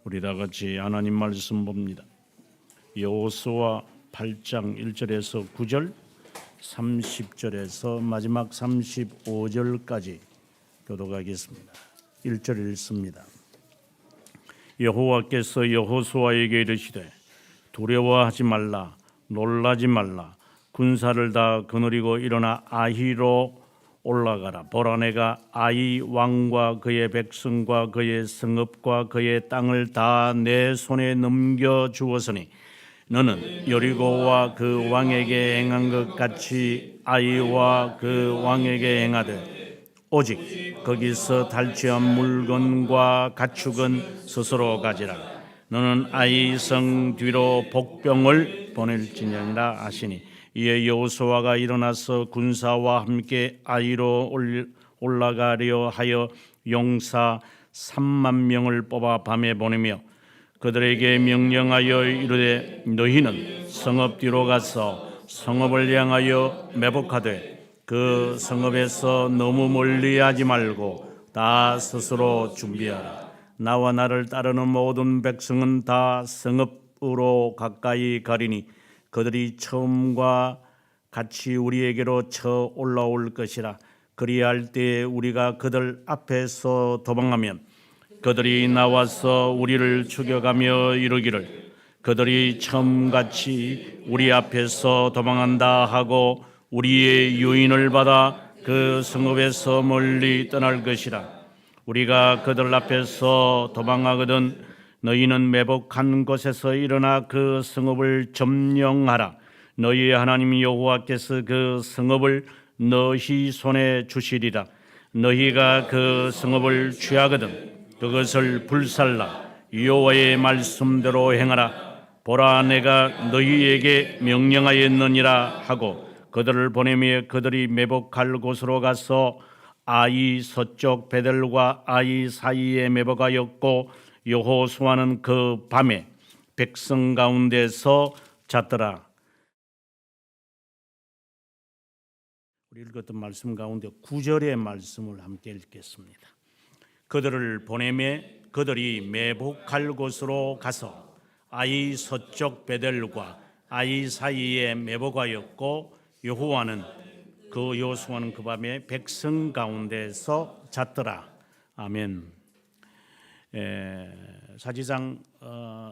우리 다 같이 하나님 말씀 봅니다. 여호수아 8장 1절에서 9절, 30절에서 마지막 35절까지 교독하겠습니다. 1절 읽습니다. 여호와께서 여호수아에게 이르시되 두려워하지 말라, 놀라지 말라. 군사를 다 거느리고 일어나 아히로 올라가라. 보라, 내가 아이 왕과 그의 백성과 그의 성읍과 그의 땅을 다 내 손에 넘겨 주었으니 너는 여리고와 그 왕에게 행한 것 같이 아이와 그 왕에게 행하되 오직 거기서 탈취한 물건과 가축은 스스로 가지라. 너는 아이 성 뒤로 복병을 보낼지니라 하시니, 이에 여호수아가 일어나서 군사와 함께 아이로 올라가려 하여 용사 3만 명을 뽑아 밤에 보내며 그들에게 명령하여 이르되 너희는 성읍 뒤로 가서 성읍을 향하여 매복하되 그 성읍에서 너무 멀리하지 말고 다 스스로 준비하라. 나와 나를 따르는 모든 백성은 다 성읍으로 가까이 가리니 그들이 처음과 같이 우리에게로 쳐 올라올 것이라. 그리할 때에 우리가 그들 앞에서 도망하면 그들이 나와서 우리를 죽여가며 이르기를 그들이 처음같이 우리 앞에서 도망한다 하고 우리의 유인을 받아 그 성읍에서 멀리 떠날 것이라. 우리가 그들 앞에서 도망하거든 너희는 매복한 곳에서 일어나 그 성읍을 점령하라. 너희의 하나님 여호와께서 그 성읍을 너희 손에 주시리라. 너희가 그 성읍을 취하거든 그것을 불살라 여호와의 말씀대로 행하라. 보라, 내가 너희에게 명령하였느니라 하고 그들을 보내며 그들이 매복할 곳으로 가서 아이 서쪽 베델과 아이 사이에 매복하였고 여호수아는 그 밤에 백성 가운데서 잤더라. 우리 읽었던 말씀 가운데 9절의 말씀을 함께 읽겠습니다. 그들을 보내며 그들이 매복할 곳으로 가서 아이 서쪽 베델과 아이 사이에 매복하였고 여호수아는 그 밤에 백성 가운데서 잤더라. 아멘. 사실상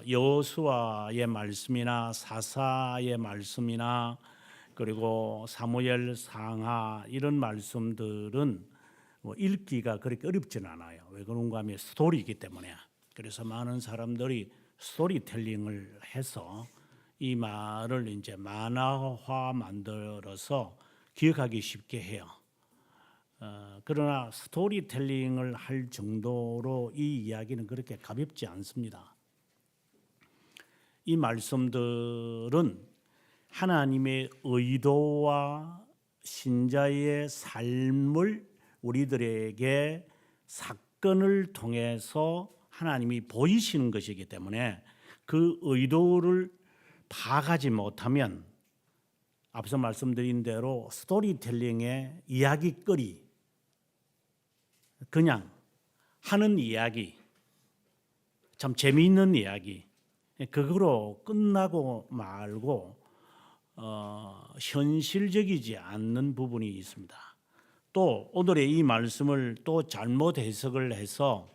여호수아의 말씀이나 사사의 말씀이나 그리고 사무엘 상하 이런 말씀들은 읽기가 그렇게 어렵지는 않아요. 왜 그런가 하면 스토리이기 때문에. 그래서 많은 사람들이 스토리텔링을 해서 이 말을 이제 만화화 만들어서 기억하기 쉽게 해요. 그러나 스토리텔링을 할 정도로 이 이야기는 그렇게 가볍지 않습니다. 이 말씀들은 하나님의 의도와 신자의 삶을 우리들에게 사건을 통해서 하나님이 보이시는 것이기 때문에 그 의도를 파악하지 못하면 앞서 말씀드린 대로 스토리텔링의 이야기거리, 그냥 하는 이야기, 참 재미있는 이야기, 그거로 끝나고 말고 현실적이지 않는 부분이 있습니다. 또 오늘의 이 말씀을 또 잘못 해석을 해서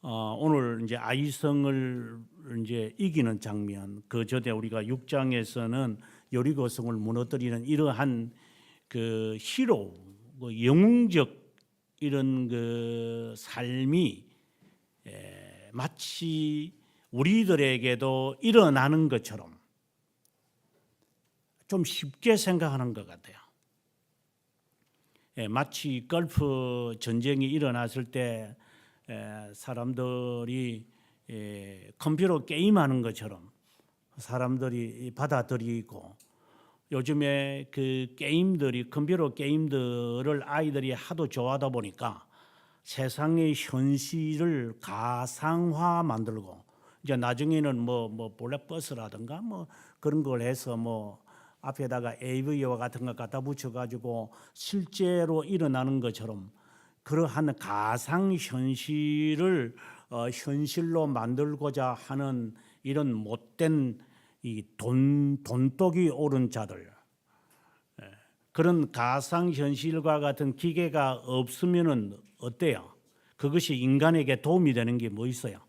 오늘 이제 아이성을 이제 이기는 장면, 그 전에 우리가 6장에서는 여리고성을 무너뜨리는 이러한 그 히로, 영웅적 이런 그 삶이 마치 우리들에게도 일어나는 것처럼 좀 쉽게 생각하는 것 같아요. 마치 걸프 전쟁이 일어났을 때 사람들이 컴퓨터 게임하는 것처럼 사람들이 받아들이고, 요즘에 그 게임들이 컴퓨터 게임들을 아이들이 하도 좋아하다 보니까 세상의 현실을 가상화 만들고, 이제 나중에는 뭐 블랙버스라든가 뭐 그런 걸 해서 뭐 앞에다가 AV와 같은 거 갖다 붙여가지고 실제로 일어나는 것처럼 그러한 가상 현실을 현실로 만들고자 하는 이런 못된 이 돈독이 오른 자들, 그런 가상현실과 같은 기계가 없으면은 어때요? 그것이 인간에게 도움이 되는 게 뭐 있어요?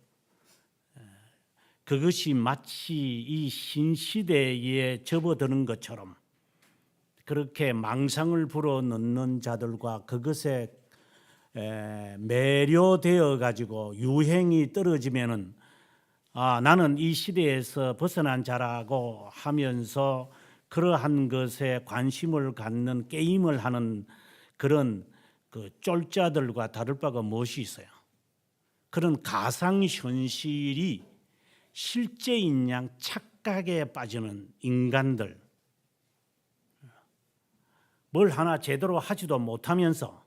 그것이 마치 이 신시대에 접어드는 것처럼 그렇게 망상을 불어넣는 자들과 그것에 매료되어 가지고 유행이 떨어지면은 나는 이 시대에서 벗어난 자라고 하면서 그러한 것에 관심을 갖는 게임을 하는 그런 그 쫄자들과 다를 바가 무엇이 있어요? 그런 가상 현실이 실제인 양 착각에 빠지는 인간들, 뭘 하나 제대로 하지도 못하면서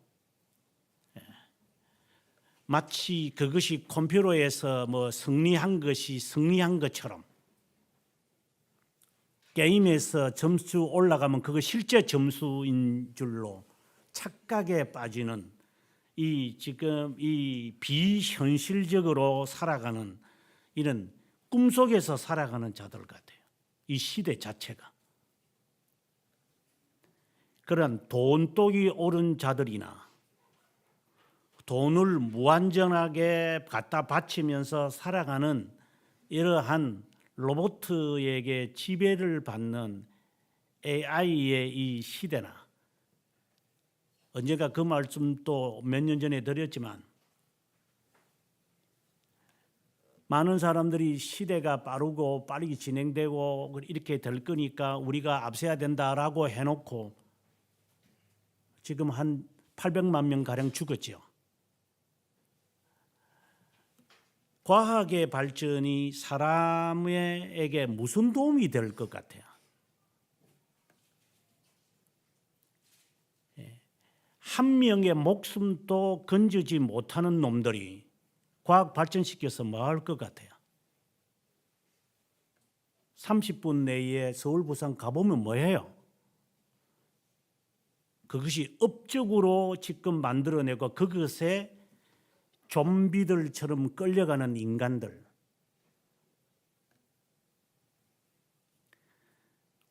마치 그것이 컴퓨터에서 뭐 승리한 것이 승리한 것처럼 게임에서 점수 올라가면 그거 실제 점수인 줄로 착각에 빠지는 지금 이 비현실적으로 살아가는 이런 꿈속에서 살아가는 자들 같아요. 이 시대 자체가. 그런 돈독이 오른 자들이나 돈을 무한정하게 갖다 바치면서 살아가는 이러한 로봇에게 지배를 받는 AI의 이 시대나, 언젠가 그 말씀 또 몇 년 전에 드렸지만 많은 사람들이 시대가 빠르고 빠르게 진행되고 이렇게 될 거니까 우리가 앞서야 된다라고 해놓고 지금 한 800만 명 가량 죽었죠. 과학의 발전이 사람에게 무슨 도움이 될 것 같아요? 한 명의 목숨도 건지지 못하는 놈들이 과학 발전시켜서 뭐 할 것 같아요? 30분 내에 서울 부산 가보면 뭐 해요? 그것이 업적으로 지금 만들어내고 그것에 좀비들처럼 끌려가는 인간들.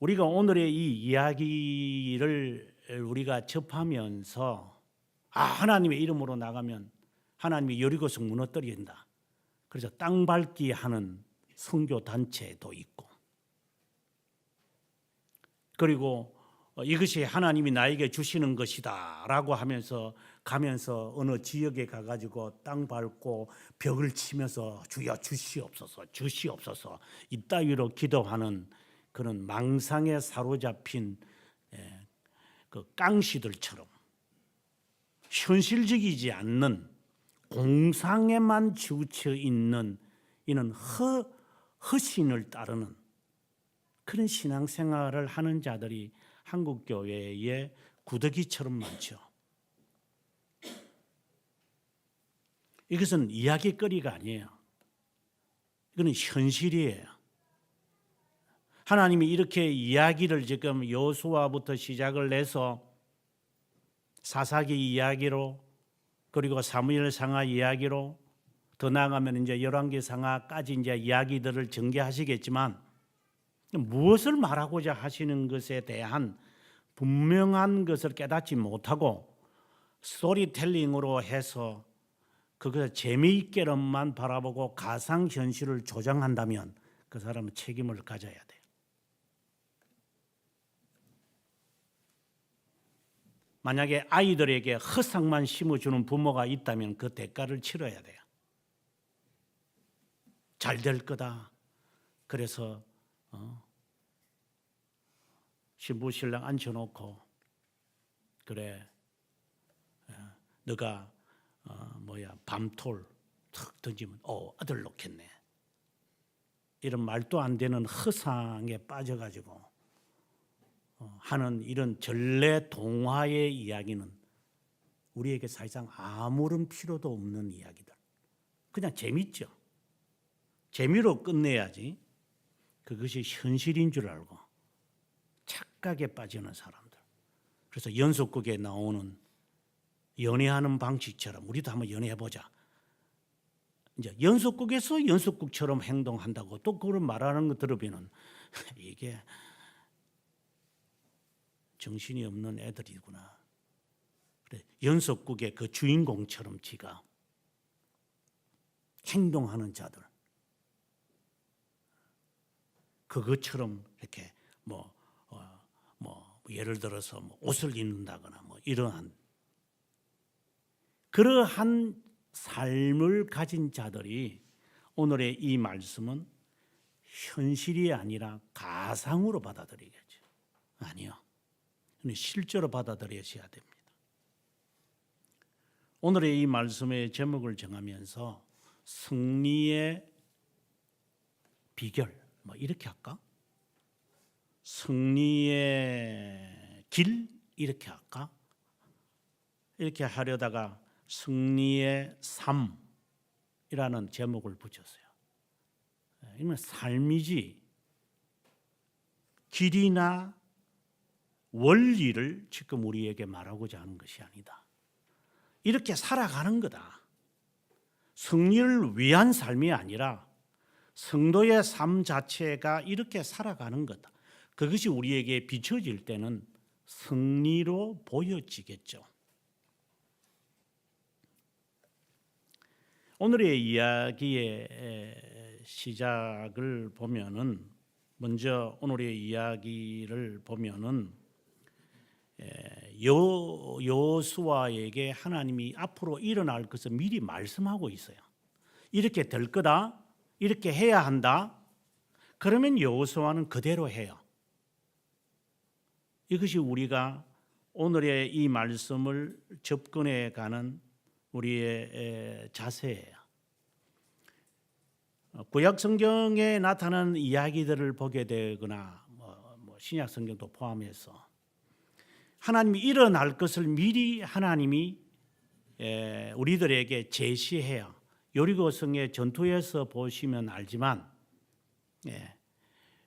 우리가 오늘의 이 이야기를 우리가 접하면서 하나님의 이름으로 나가면 하나님이 여리고성 무너뜨린다. 그래서 땅 밟기 하는 선교 단체도 있고, 그리고 이것이 하나님이 나에게 주시는 것이다라고 하면서 가면서 어느 지역에 가가지고 땅 밟고 벽을 치면서 주여 주시옵소서 주시옵소서 이따위로 기도하는 그런 망상에 사로잡힌 그 깡시들처럼 현실적이지 않는 공상에만 치우쳐 있는 이는 허신을 따르는 그런 신앙생활을 하는 자들이 한국 교회에 구더기처럼 많죠. 이것은 이야기거리가 아니에요. 이거는 현실이에요. 하나님이 이렇게 이야기를 지금 여호수아부터 시작을 해서 사사기 이야기로, 그리고 사무엘상하 이야기로, 더 나아가면 이제 열왕기상하까지 이제 이야기들을 전개하시겠지만 무엇을 말하고자 하시는 것에 대한 분명한 것을 깨닫지 못하고 스토리텔링으로 해서 그것을 재미있게만 바라보고 가상현실을 조장한다면 그 사람은 책임을 가져야 돼요. 만약에 아이들에게 허상만 심어주는 부모가 있다면 그 대가를 치러야 돼요. 잘 될 거다. 그래서 신부 신랑 앉혀놓고 그래 너가 밤톨 탁 던지면 아들 놓겠네. 이런 말도 안 되는 허상에 빠져가지고 하는 이런 전래 동화의 이야기는 우리에게 사실상 아무런 필요도 없는 이야기들. 그냥 재밌죠. 재미로 끝내야지. 그것이 현실인 줄 알고 착각에 빠지는 사람들. 그래서 연속극에 나오는 연애하는 방식처럼 우리도 한번 연애해보자. 이제 연속국에서 연속국처럼 행동한다고 또 그걸 말하는 거 들으면은 이게 정신이 없는 애들이구나. 그래, 연속국의 그 주인공처럼 지가 행동하는 자들, 그것처럼 이렇게 예를 들어서 옷을 입는다거나 이러한 그러한 삶을 가진 자들이 오늘의 이 말씀은 현실이 아니라 가상으로 받아들이겠죠. 아니요. 실제로 받아들여야 됩니다. 오늘의 이 말씀의 제목을 정하면서 승리의 비결 이렇게 할까? 승리의 길 이렇게 할까? 이렇게 하려다가 승리의 삶이라는 제목을 붙였어요. 이건 삶이지 길이나 원리를 지금 우리에게 말하고자 하는 것이 아니다. 이렇게 살아가는 거다. 승리를 위한 삶이 아니라 성도의 삶 자체가 이렇게 살아가는 거다. 그것이 우리에게 비춰질 때는 승리로 보여지겠죠. 오늘의 이야기의 시작을 보면은 먼저 오늘의 이야기를 보면은 여호수아에게 하나님이 앞으로 일어날 것을 미리 말씀하고 있어요. 이렇게 될 거다. 이렇게 해야 한다. 그러면 여호수아는 그대로 해요. 이것이 우리가 오늘의 이 말씀을 접근해 가는 우리의 자세예요. 구약 성경에 나타나는 이야기들을 보게 되거나 신약 성경도 포함해서 하나님이 일어날 것을 미리 하나님이 우리들에게 제시해요. 여리고성의 전투에서 보시면 알지만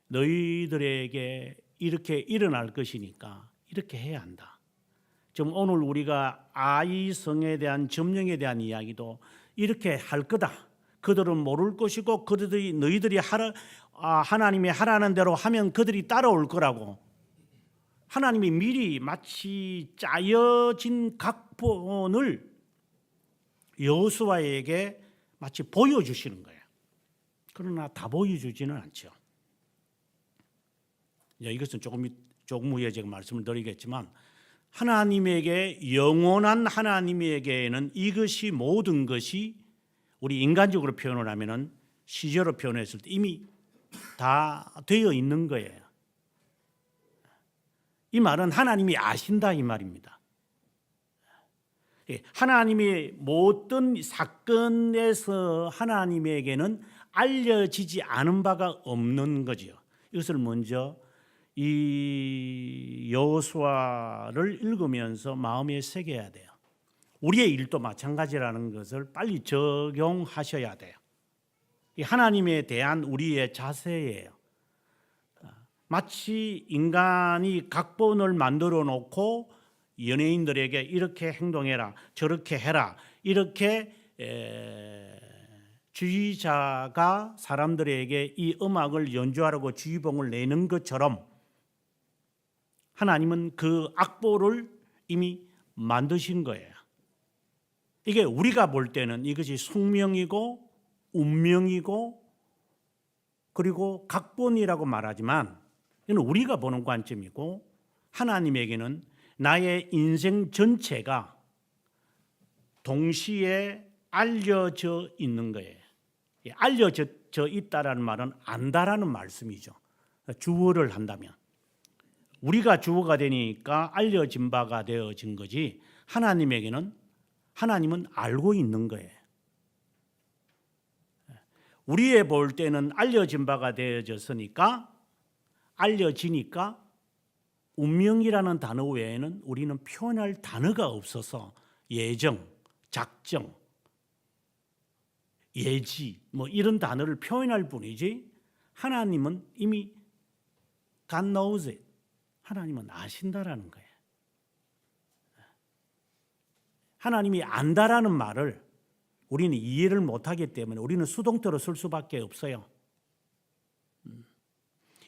너희들에게 이렇게 일어날 것이니까 이렇게 해야 한다. 지금 오늘 우리가 아이성에 대한 점령에 대한 이야기도 이렇게 할 거다. 그들은 모를 것이고 그들이 너희들이 하나님이 하라는 대로 하면 그들이 따라올 거라고 하나님이 미리 마치 짜여진 각본을 여호수아에게 마치 보여주시는 거예요. 그러나 다 보여주지는 않죠. 이것은 조금 후에 제가 말씀을 드리겠지만 하나님에게 영원한 하나님에게는 이것이 모든 것이 우리 인간적으로 표현을 하면은 시제로 표현했을 때 이미 다 되어 있는 거예요. 이 말은 하나님이 아신다 이 말입니다. 하나님이 모든 사건에서 하나님에게는 알려지지 않은 바가 없는 거죠. 이것을 먼저 이 여호수아를 읽으면서 마음에 새겨야 돼요. 우리의 일도 마찬가지라는 것을 빨리 적용하셔야 돼요. 이 하나님에 대한 우리의 자세예요. 마치 인간이 각본을 만들어 놓고 연예인들에게 이렇게 행동해라, 저렇게 해라, 이렇게 주의자가 사람들에게 이 음악을 연주하라고 주의봉을 내는 것처럼 하나님은 그 악보를 이미 만드신 거예요. 이게 우리가 볼 때는 이것이 숙명이고 운명이고 그리고 각본이라고 말하지만 이는 우리가 보는 관점이고 하나님에게는 나의 인생 전체가 동시에 알려져 있는 거예요. 알려져 있다라는 말은 안다라는 말씀이죠. 주어를 한다면 우리가 주어가 되니까 알려진 바가 되어진 거지 하나님은 알고 있는 거예요. 우리의 볼 때는 알려진 바가 되어졌으니까 알려지니까 운명이라는 단어 외에는 우리는 표현할 단어가 없어서 예정, 작정, 예지 이런 단어를 표현할 뿐이지 하나님은 이미 God knows it. 하나님은 아신다라는 거예요. 하나님이 안다라는 말을 우리는 이해를 못하기 때문에 우리는 수동태로 쓸 수밖에 없어요.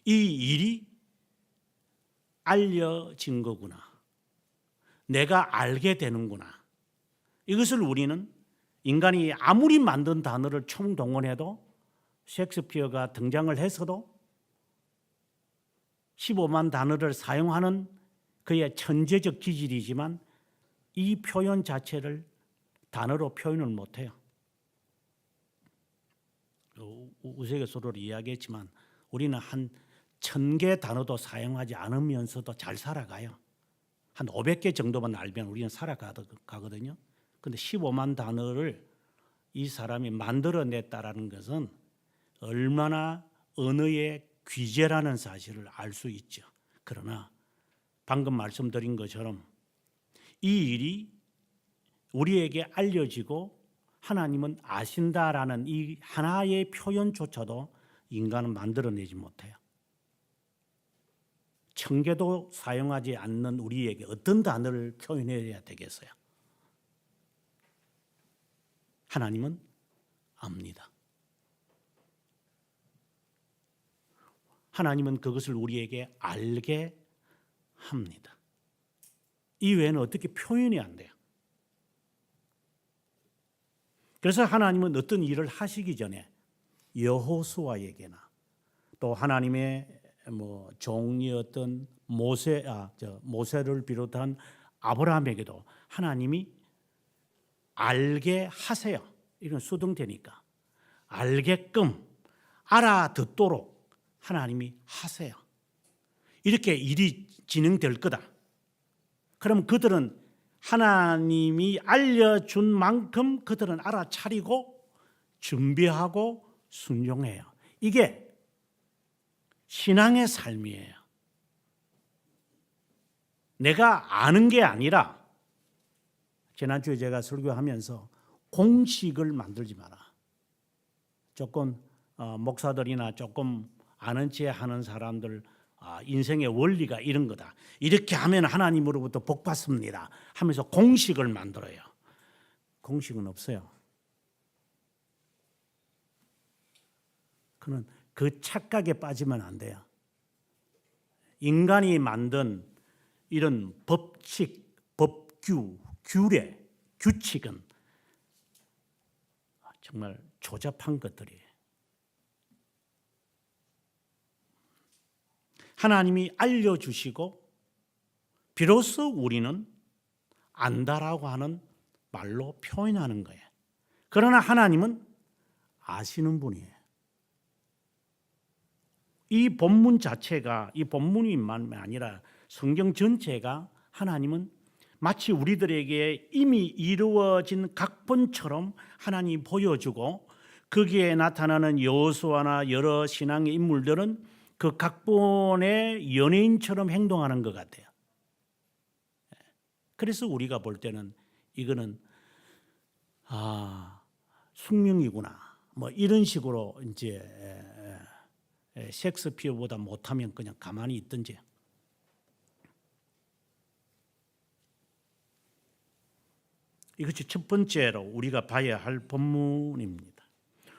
이 일이 알려진 거구나. 내가 알게 되는구나. 이것을 우리는 인간이 아무리 만든 단어를 총동원해도 셰익스피어가 등장을 해서도 15만 단어를 사용하는 그의 천재적 기질이지만 이 표현 자체를 단어로 표현을 못해요. 우스갯소리로 이야기했지만 우리는 한 1000개 단어도 사용하지 않으면서도 잘 살아가요. 한 500개 정도만 알면 우리는 살아가거든요. 그런데 15만 단어를 이 사람이 만들어냈다라는 것은 얼마나 언어의 귀재라는 사실을 알 수 있죠. 그러나 방금 말씀드린 것처럼 이 일이 우리에게 알려지고 하나님은 아신다라는 이 하나의 표현조차도 인간은 만들어내지 못해요. 1000개도 사용하지 않는 우리에게 어떤 단어를 표현해야 되겠어요? 하나님은 압니다. 하나님은 그것을 우리에게 알게 합니다. 이 외에는 어떻게 표현이 안 돼요. 그래서 하나님은 어떤 일을 하시기 전에 여호수아에게나 또 하나님의 종이었던 모세를 비롯한 아브라함에게도 하나님이 알게 하세요. 이건 수동태니까 알게끔 알아듣도록 하나님이 하세요. 이렇게 일이 진행될 거다. 그럼 그들은 하나님이 알려준 만큼 그들은 알아차리고 준비하고 순종해요. 이게 신앙의 삶이에요. 내가 아는 게 아니라 지난주에 제가 설교하면서 공식을 만들지 마라. 조금 목사들이나 조금 아는 체 하는 사람들 인생의 원리가 이런 거다. 이렇게 하면 하나님으로부터 복 받습니다 하면서 공식을 만들어요. 공식은 없어요. 그는 그 착각에 빠지면 안 돼요. 인간이 만든 이런 법칙, 법규, 규례, 규칙은 정말 조잡한 것들이에요. 하나님이 알려주시고 비로소 우리는 안다라고 하는 말로 표현하는 거예요. 그러나 하나님은 아시는 분이에요. 이 본문 자체가, 이 본문이만 아니라 성경 전체가 하나님은 마치 우리들에게 이미 이루어진 각본처럼 하나님이 보여주고 거기에 나타나는 여호수아나 여러 신앙의 인물들은 그 각본의 연예인처럼 행동하는 것 같아요. 그래서 우리가 볼 때는 이거는 숙명이구나 이런 식으로 이제 셰익스피어보다 못하면 그냥 가만히 있든지. 이것이 첫 번째로 우리가 봐야 할 본문입니다.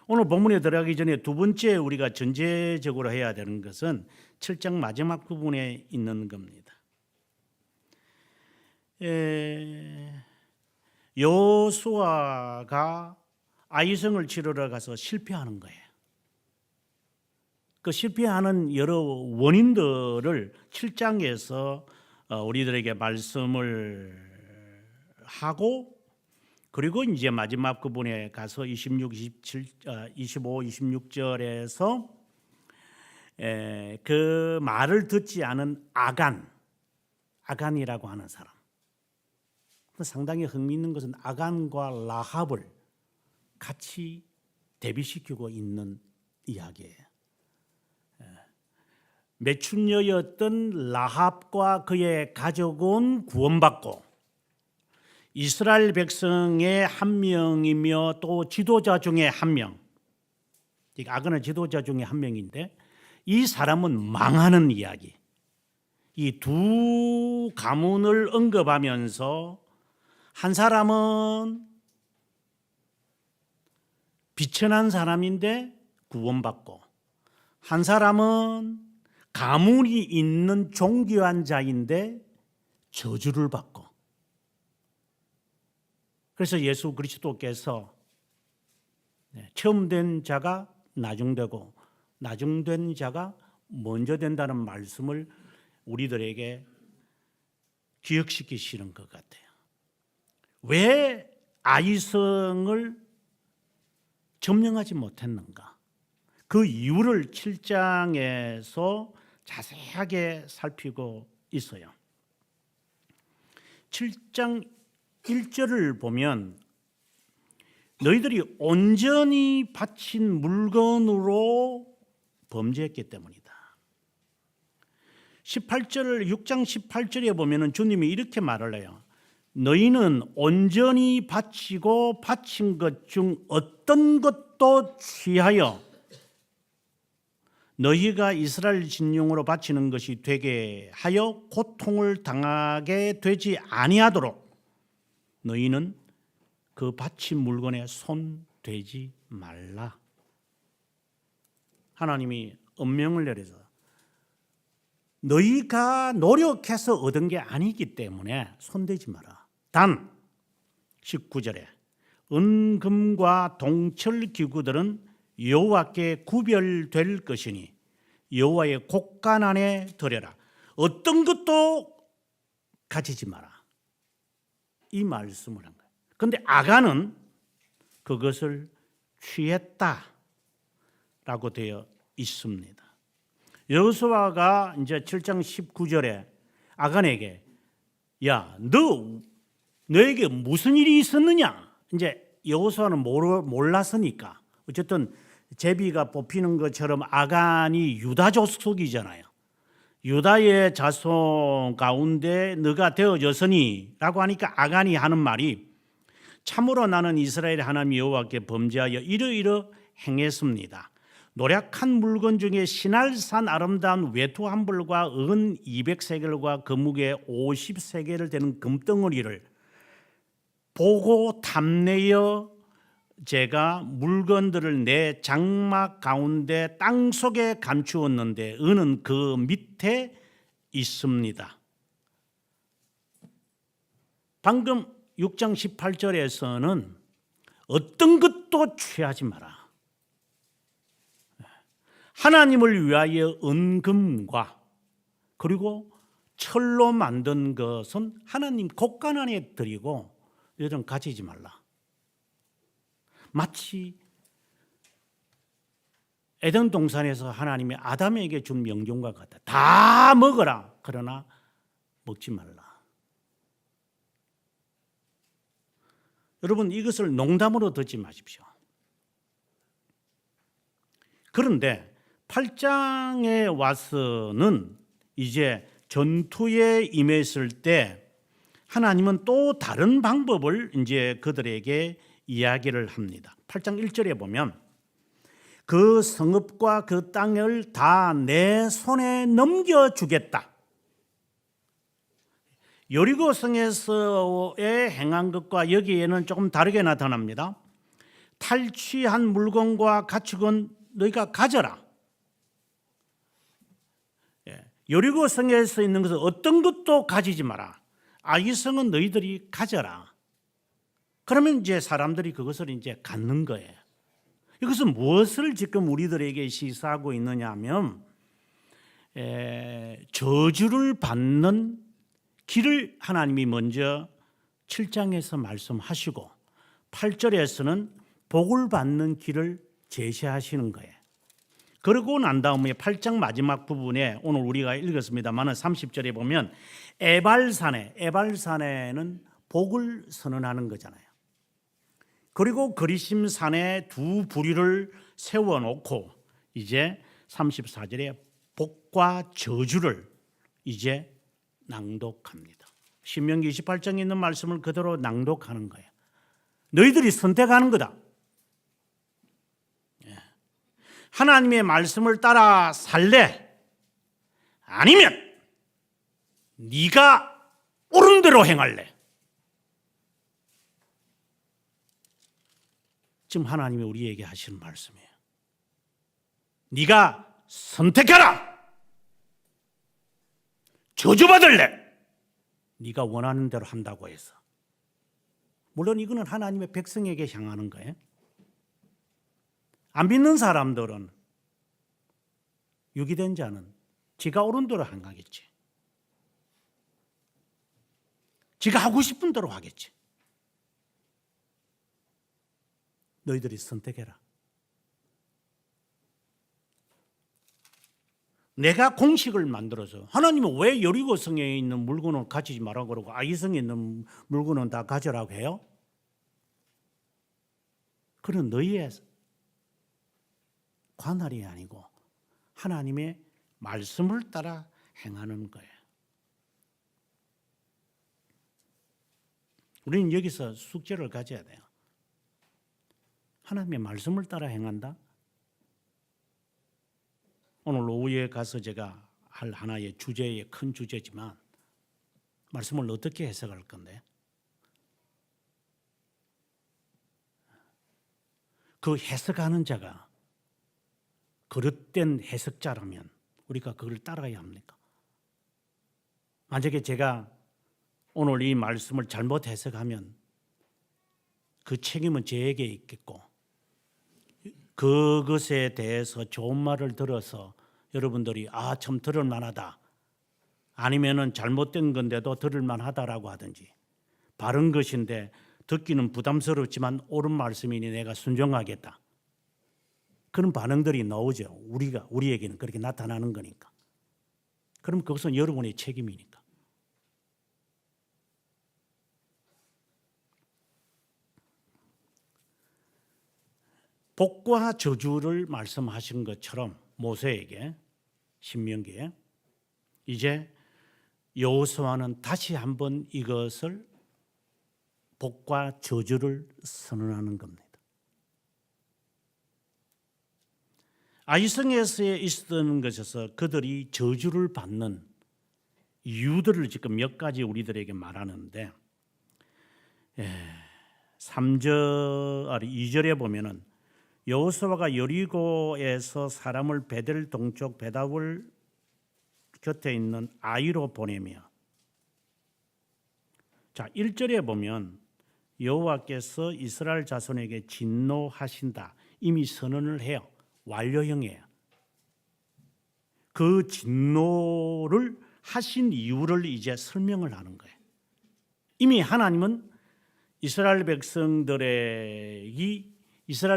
오늘 본문에 들어가기 전에 두 번째 우리가 전제적으로 해야 되는 것은 7장 마지막 부분에 있는 겁니다. 여호수아가 아이성을 치르러 가서 실패하는 거예요. 그 실패하는 여러 원인들을 7장에서 우리들에게 말씀을 하고 그리고 이제 마지막 부분에 가서 25, 26절에서 그 말을 듣지 않은 아간이라고 하는 사람. 상당히 흥미있는 것은 아간과 라합을 같이 대비시키고 있는 이야기예요. 매춘녀였던 라합과 그의 가족은 구원받고 이스라엘 백성의 한 명이며 또 지도자 중에 한 명, 아간은 지도자 중에 한 명인데 이 사람은 망하는 이야기. 이 두 가문을 언급하면서 한 사람은 비천한 사람인데 구원받고, 한 사람은 가문이 있는 존귀한 자인데 저주를 받고. 그래서 예수 그리스도께서 처음 된 자가 나중되고 나중된 자가 먼저 된다는 말씀을 우리들에게 기억시키시는 것 같아요. 왜 아이성을 점령하지 못했는가? 그 이유를 7장에서 자세하게 살피고 있어요. 7장 1절을 보면 너희들이 온전히 바친 물건으로 범죄했기 때문이다. 6장 18절에 보면 주님이 이렇게 말을 해요. 너희는 온전히 바치고 바친 것 중 어떤 것도 취하여 너희가 이스라엘 진용으로 바치는 것이 되게 하여 고통을 당하게 되지 아니하도록 너희는 그 바친 물건에 손 대지 말라. 하나님이 엄명을 내려서 너희가 노력해서 얻은 게 아니기 때문에 손대지 마라. 단 19절에 은금과 동철 기구들은 여호와께 구별될 것이니 여호와의 곳간 안에 들여라. 어떤 것도 가지지 마라. 이 말씀을 한 거예요. 그런데 아간은 그것을 취했다라고 되어 있습니다. 여호수아가 이제 7장 19절에 아간에게 야, 너에게 무슨 일이 있었느냐? 이제 여호수아는 몰랐으니까 어쨌든 제비가 뽑히는 것처럼 아간이 유다족 속이잖아요. 유다의 자손 가운데 너가 되어졌으니 라고 하니까 아간이 하는 말이 참으로 나는 이스라엘 하나님 여호와께 범죄하여 이러이러 행했습니다. 노략한 물건 중에 신할산 아름다운 외투 한 벌과 은 200세겔과 금무게 50세겔을 되는 금덩어리를 보고 탐내어 제가 물건들을 내 장막 가운데 땅속에 감추었는데 은은 그 밑에 있습니다. 방금 6장 18절에서는 어떤 것도 취하지 마라. 하나님을 위하여 은금과 그리고 철로 만든 것은 하나님 곳간 안에 드리고 이런 가지지 말라. 마치 에덴 동산에서 하나님이 아담에게 준 명령과 같다. 다 먹어라. 그러나 먹지 말라. 여러분 이것을 농담으로 듣지 마십시오. 그런데 8장에 와서는 이제 전투에 임했을 때 하나님은 또 다른 방법을 이제 그들에게 이야기를 합니다. 8장 1절에 보면 그 성읍과 그 땅을 다 내 손에 넘겨주겠다. 여리고 성에서의 행한 것과 여기에는 조금 다르게 나타납니다. 탈취한 물건과 가축은 너희가 가져라. 여리고 성에서 있는 것은 어떤 것도 가지지 마라. 이 성은 너희들이 가져라. 그러면 이제 사람들이 그것을 이제 갖는 거예요. 이것은 무엇을 지금 우리들에게 시사하고 있느냐 하면 저주를 받는 길을 하나님이 먼저 7장에서 말씀하시고 8절에서는 복을 받는 길을 제시하시는 거예요. 그러고 난 다음에 8장 마지막 부분에 오늘 우리가 읽었습니다만 30절에 보면 에발산에는 복을 선언하는 거잖아요. 그리고 그리심산에 두 부리를 세워놓고 이제 34절에 복과 저주를 이제 낭독합니다. 신명기 28장에 있는 말씀을 그대로 낭독하는 거예요. 너희들이 선택하는 거다. 하나님의 말씀을 따라 살래? 아니면 네가 옳은 대로 행할래? 지금 하나님이 우리에게 하시는 말씀이에요. 네가 선택하라. 저주받을래. 네가 원하는 대로 한다고 해서. 물론 이거는 하나님의 백성에게 향하는 거예요. 안 믿는 사람들은, 유기된 자는 지가 옳은 대로 안 가겠지. 지가 하고 싶은 대로 하겠지. 너희들이 선택해라. 내가 공식을 만들어서, 하나님은 왜 여리고성에 있는 물건은 가지지 말라고 그러고 아이성에 있는 물건은 다 가져라고 해요? 그건 너희의 관할이 아니고 하나님의 말씀을 따라 행하는 거예요. 우리는 여기서 숙제를 가져야 돼요. 하나님의 말씀을 따라 행한다? 오늘 오후에 가서 제가 할 하나의 주제의 큰 주제지만 말씀을 어떻게 해석할 건데? 그 해석하는 자가 그릇된 해석자라면 우리가 그걸 따라야 합니까? 만약에 제가 오늘 이 말씀을 잘못 해석하면 그 책임은 저에게 있겠고, 그것에 대해서 좋은 말을 들어서 여러분들이 참 들을 만하다, 아니면은 잘못된 건데도 들을 만하다라고 하든지, 바른 것인데 듣기는 부담스럽지만 옳은 말씀이니 내가 순종하겠다, 그런 반응들이 나오죠. 우리에게는 그렇게 나타나는 거니까. 그럼 그것은 여러분의 책임이니까. 복과 저주를 말씀하신 것처럼 모세에게, 신명기에, 이제 여호수아는 다시 한번 이것을 복과 저주를 선언하는 겁니다. 아이성에서 있었던 것에서 그들이 저주를 받는 이유들을 지금 몇 가지 우리들에게 말하는데, 2절에 보면은 여호수아가 여리고에서 사람을 베델 동쪽 베다울 곁에 있는 아이로 보내며, 자 1절에 보면 여호와께서 이스라엘 자손에게 진노하신다, 이미 선언을 해요. 완료형이에요. 그 진노를 하신 이유를 이제 설명을 하는 거예요. 이미 하나님은 이스라엘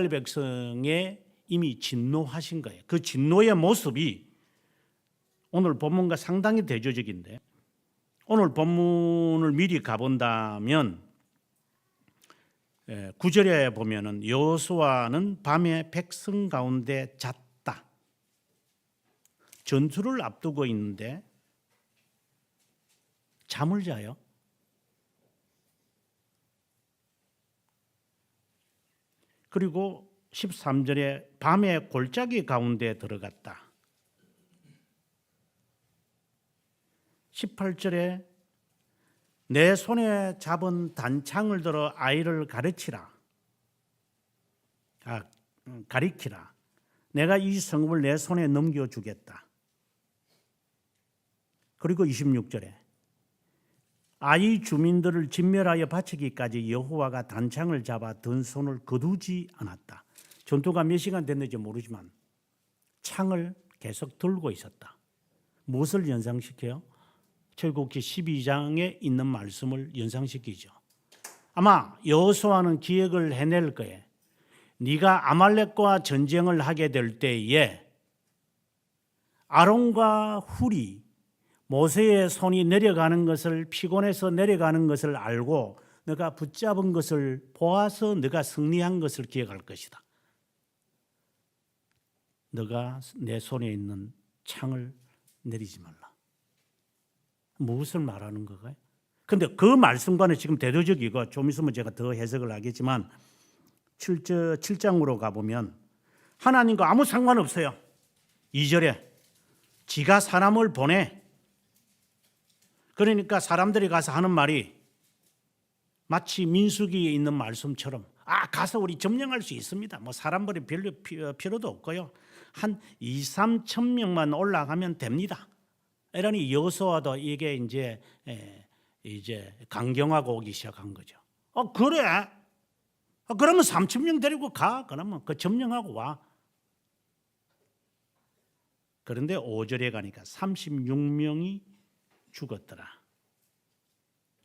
백성에 이미 진노하신 거예요. 그 진노의 모습이 오늘 본문과 상당히 대조적인데, 오늘 본문을 미리 가본다면 9절에 보면은 여호수아는 밤에 백성 가운데 잤다. 전투를 앞두고 있는데 잠을 자요. 그리고 13절에 밤에 골짜기 가운데 들어갔다. 18절에 내 손에 잡은 단창을 들어 아이를 가리키라. 내가 이 성읍을 내 손에 넘겨주겠다. 그리고 26절에 아이 주민들을 진멸하여 바치기까지 여호와가 단창을 잡아 든 손을 거두지 않았다. 전투가 몇 시간 됐는지 모르지만 창을 계속 들고 있었다. 무엇을 연상시켜요? 출애굽기 12장에 있는 말씀을 연상시키죠. 아마 여호수아는 기획을 해낼 거예요. 네가 아말렉과 전쟁을 하게 될 때에 아론과 훌이 모세의 손이 내려가는 것을, 피곤해서 내려가는 것을 알고 네가 붙잡은 것을 보아서 네가 승리한 것을 기억할 것이다. 네가 내 손에 있는 창을 내리지 말라. 무엇을 말하는 거가요? 그런데 그 말씀과는 지금 대조적이고, 좀 있으면 제가 더 해석을 하겠지만 7장으로 가보면 하나님과 아무 상관없어요. 2절에 지가 사람을 보내. 그러니까 사람들이 가서 하는 말이 마치 민수기에 있는 말씀처럼 가서 우리 점령할 수 있습니다. 뭐 사람들이 별로 필요도 없고요. 한 2, 3천 명만 올라가면 됩니다. 이러니 여호수아도 이게 이제 강경하고 오기 시작한 거죠. 그래? 그러면 3천 명 데리고 가. 그러면 그 점령하고 와. 그런데 5절에 가니까 36명이 죽었더라.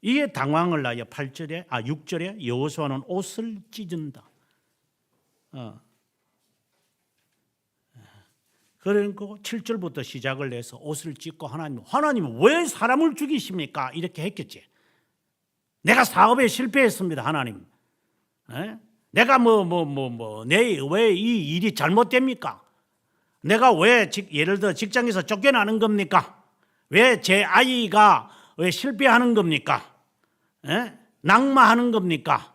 이에 당황을 하여 6절에 여호수아는 옷을 찢은다. 그러니까 7절부터 시작을 해서 옷을 찢고 하나님 왜 사람을 죽이십니까? 이렇게 했겠지. 내가 사업에 실패했습니다, 하나님. 내가 왜 이 일이 잘못됩니까? 내가 왜 예를 들어 직장에서 쫓겨나는 겁니까? 왜 제 아이가 왜 실패하는 겁니까? 낙마하는 겁니까?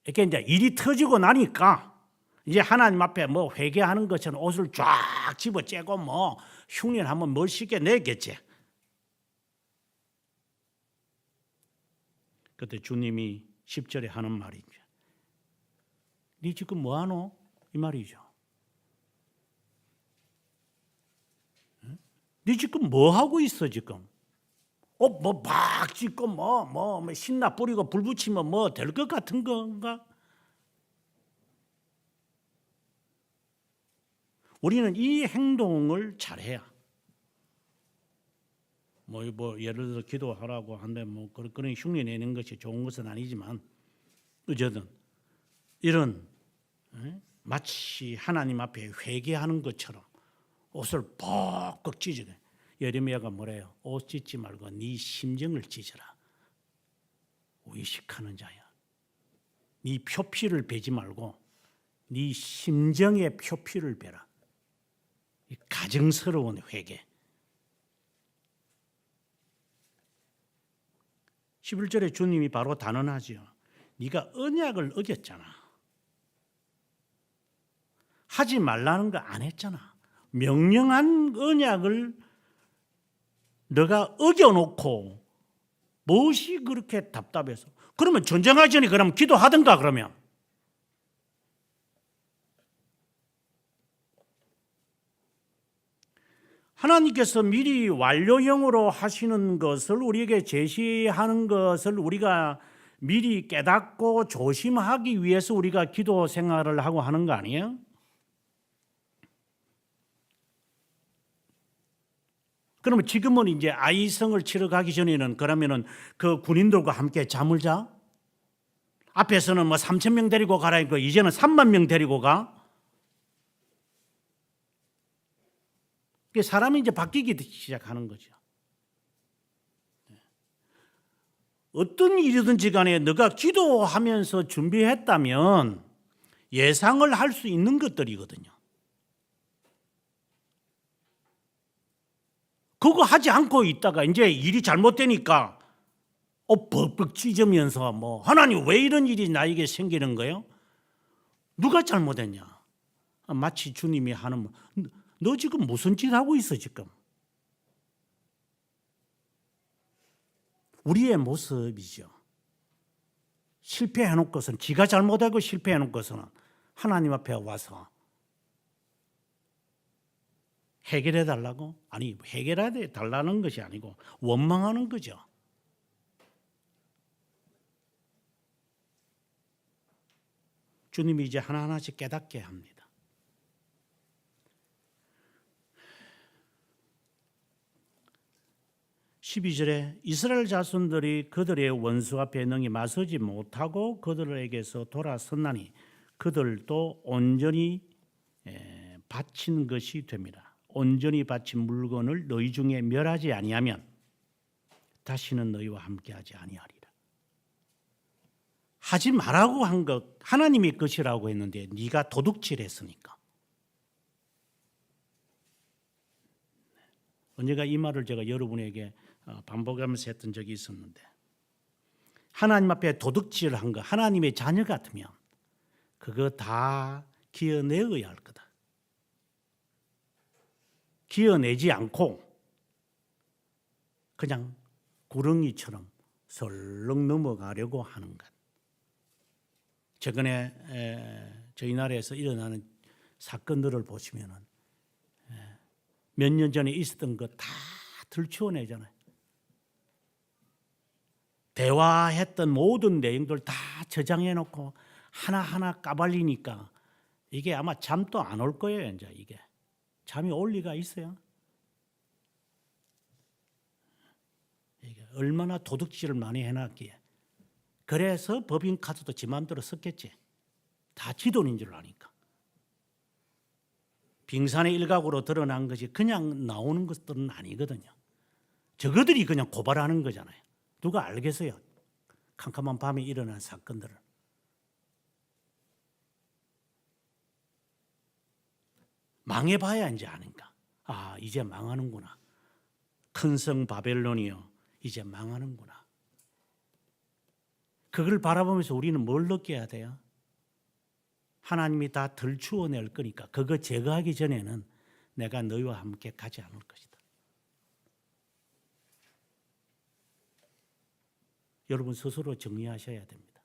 이렇게 이제 일이 터지고 나니까 이제 하나님 앞에 뭐 회개하는 것처럼 옷을 쫙 집어째고 뭐 흉년 한번 멋있게 내겠지. 그때 주님이 10절에 하는 말이죠. 네 지금 뭐하노? 이 말이죠. 네 지금 뭐 하고 있어 지금? 뭐 막 짓고 뭐 신나 뿌리고 불 붙이면 뭐 될 것 같은 건가? 우리는 이 행동을 잘해야 뭐 예를 들어 기도하라고 하는데 뭐 그런 흉내 내는 것이 좋은 것은 아니지만 어쨌든 이런 마치 하나님 앞에 회개하는 것처럼 옷을 벅벅 찢어게. 예레미야가 뭐래요? 옷 찢지 말고 네 심정을 찢어라. 의식하는 자야. 네 표피를 베지 말고 네 심정의 표피를 베라. 이 가증스러운 회개. 11절에 주님이 바로 단언하죠. 네가 언약을 어겼잖아. 하지 말라는 거 안 했잖아. 명령한 언약을 너가 어겨놓고 무엇이 그렇게 답답해서? 그러면 전쟁하기 전에 그러면 기도하든가 그러면. 하나님께서 미리 완료형으로 하시는 것을 우리에게 제시하는 것을 우리가 미리 깨닫고 조심하기 위해서 우리가 기도 생활을 하고 하는 거 아니에요? 그러면 지금은 이제 아이성을 치러 가기 전에는 그러면은 그 군인들과 함께 잠을 자? 앞에서는 뭐 3천 명 데리고 가라니까 이제는 3만 명 데리고 가? 사람이 이제 바뀌기 시작하는 거죠. 어떤 일이든지 간에 너가 기도하면서 준비했다면 예상을 할 수 있는 것들이거든요. 그거 하지 않고 있다가 이제 일이 잘못되니까 벅벅 찢으면서 뭐 하나님 왜 이런 일이 나에게 생기는 거예요? 누가 잘못했냐? 마치 주님이 하는 너 지금 무슨 짓 하고 있어 지금? 우리의 모습이죠. 실패해놓고서는 지가 잘못하고 실패해놓고서는 하나님 앞에 와서 해결해 달라고? 아니 해결해 달라는 것이 아니고 원망하는 거죠. 주님이 이제 하나하나씩 깨닫게 합니다. 12절에 이스라엘 자손들이 그들의 원수 앞에 능히 맞서지 못하고 그들에게서 돌아섰나니 그들도 온전히 바친 것이 됩니다. 온전히 바친 물건을 너희 중에 멸하지 아니하면 다시는 너희와 함께하지 아니하리라. 하지 말라고 한 것 하나님이 것이라고 했는데 네가 도둑질했으니까. 언제가 이 말을 제가 여러분에게 반복하면서 했던 적이 있었는데 하나님 앞에 도둑질한 거 하나님의 자녀 같으면 그거 다 기어내어야 할 거다. 기어내지 않고 그냥 구렁이처럼 설렁 넘어가려고 하는 것. 최근에 저희 나라에서 일어나는 사건들을 보시면은 몇 년 전에 있었던 거 다 들추어내잖아요. 대화했던 모든 내용들 다 저장해놓고 하나하나 까발리니까 이게 아마 잠도 안 올 거예요. 이제 이게 잠이 올 리가 있어요. 이게 얼마나 도둑질을 많이 해놨기에. 그래서 법인카드도 지 마음대로 썼겠지. 다 지 돈인 줄 아니까. 빙산의 일각으로 드러난 것이 그냥 나오는 것들은 아니거든요. 저거들이 그냥 고발하는 거잖아요. 누가 알겠어요? 캄캄한 밤에 일어난 사건들을. 망해봐야 이제 아는가. 아, 이제 망하는구나. 큰 성 바벨론이요, 이제 망하는구나. 그걸 바라보면서 우리는 뭘 느껴야 돼요? 하나님이 다 들추어낼 거니까 그거 제거하기 전에는 내가 너희와 함께 가지 않을 것이다. 여러분 스스로 정리하셔야 됩니다.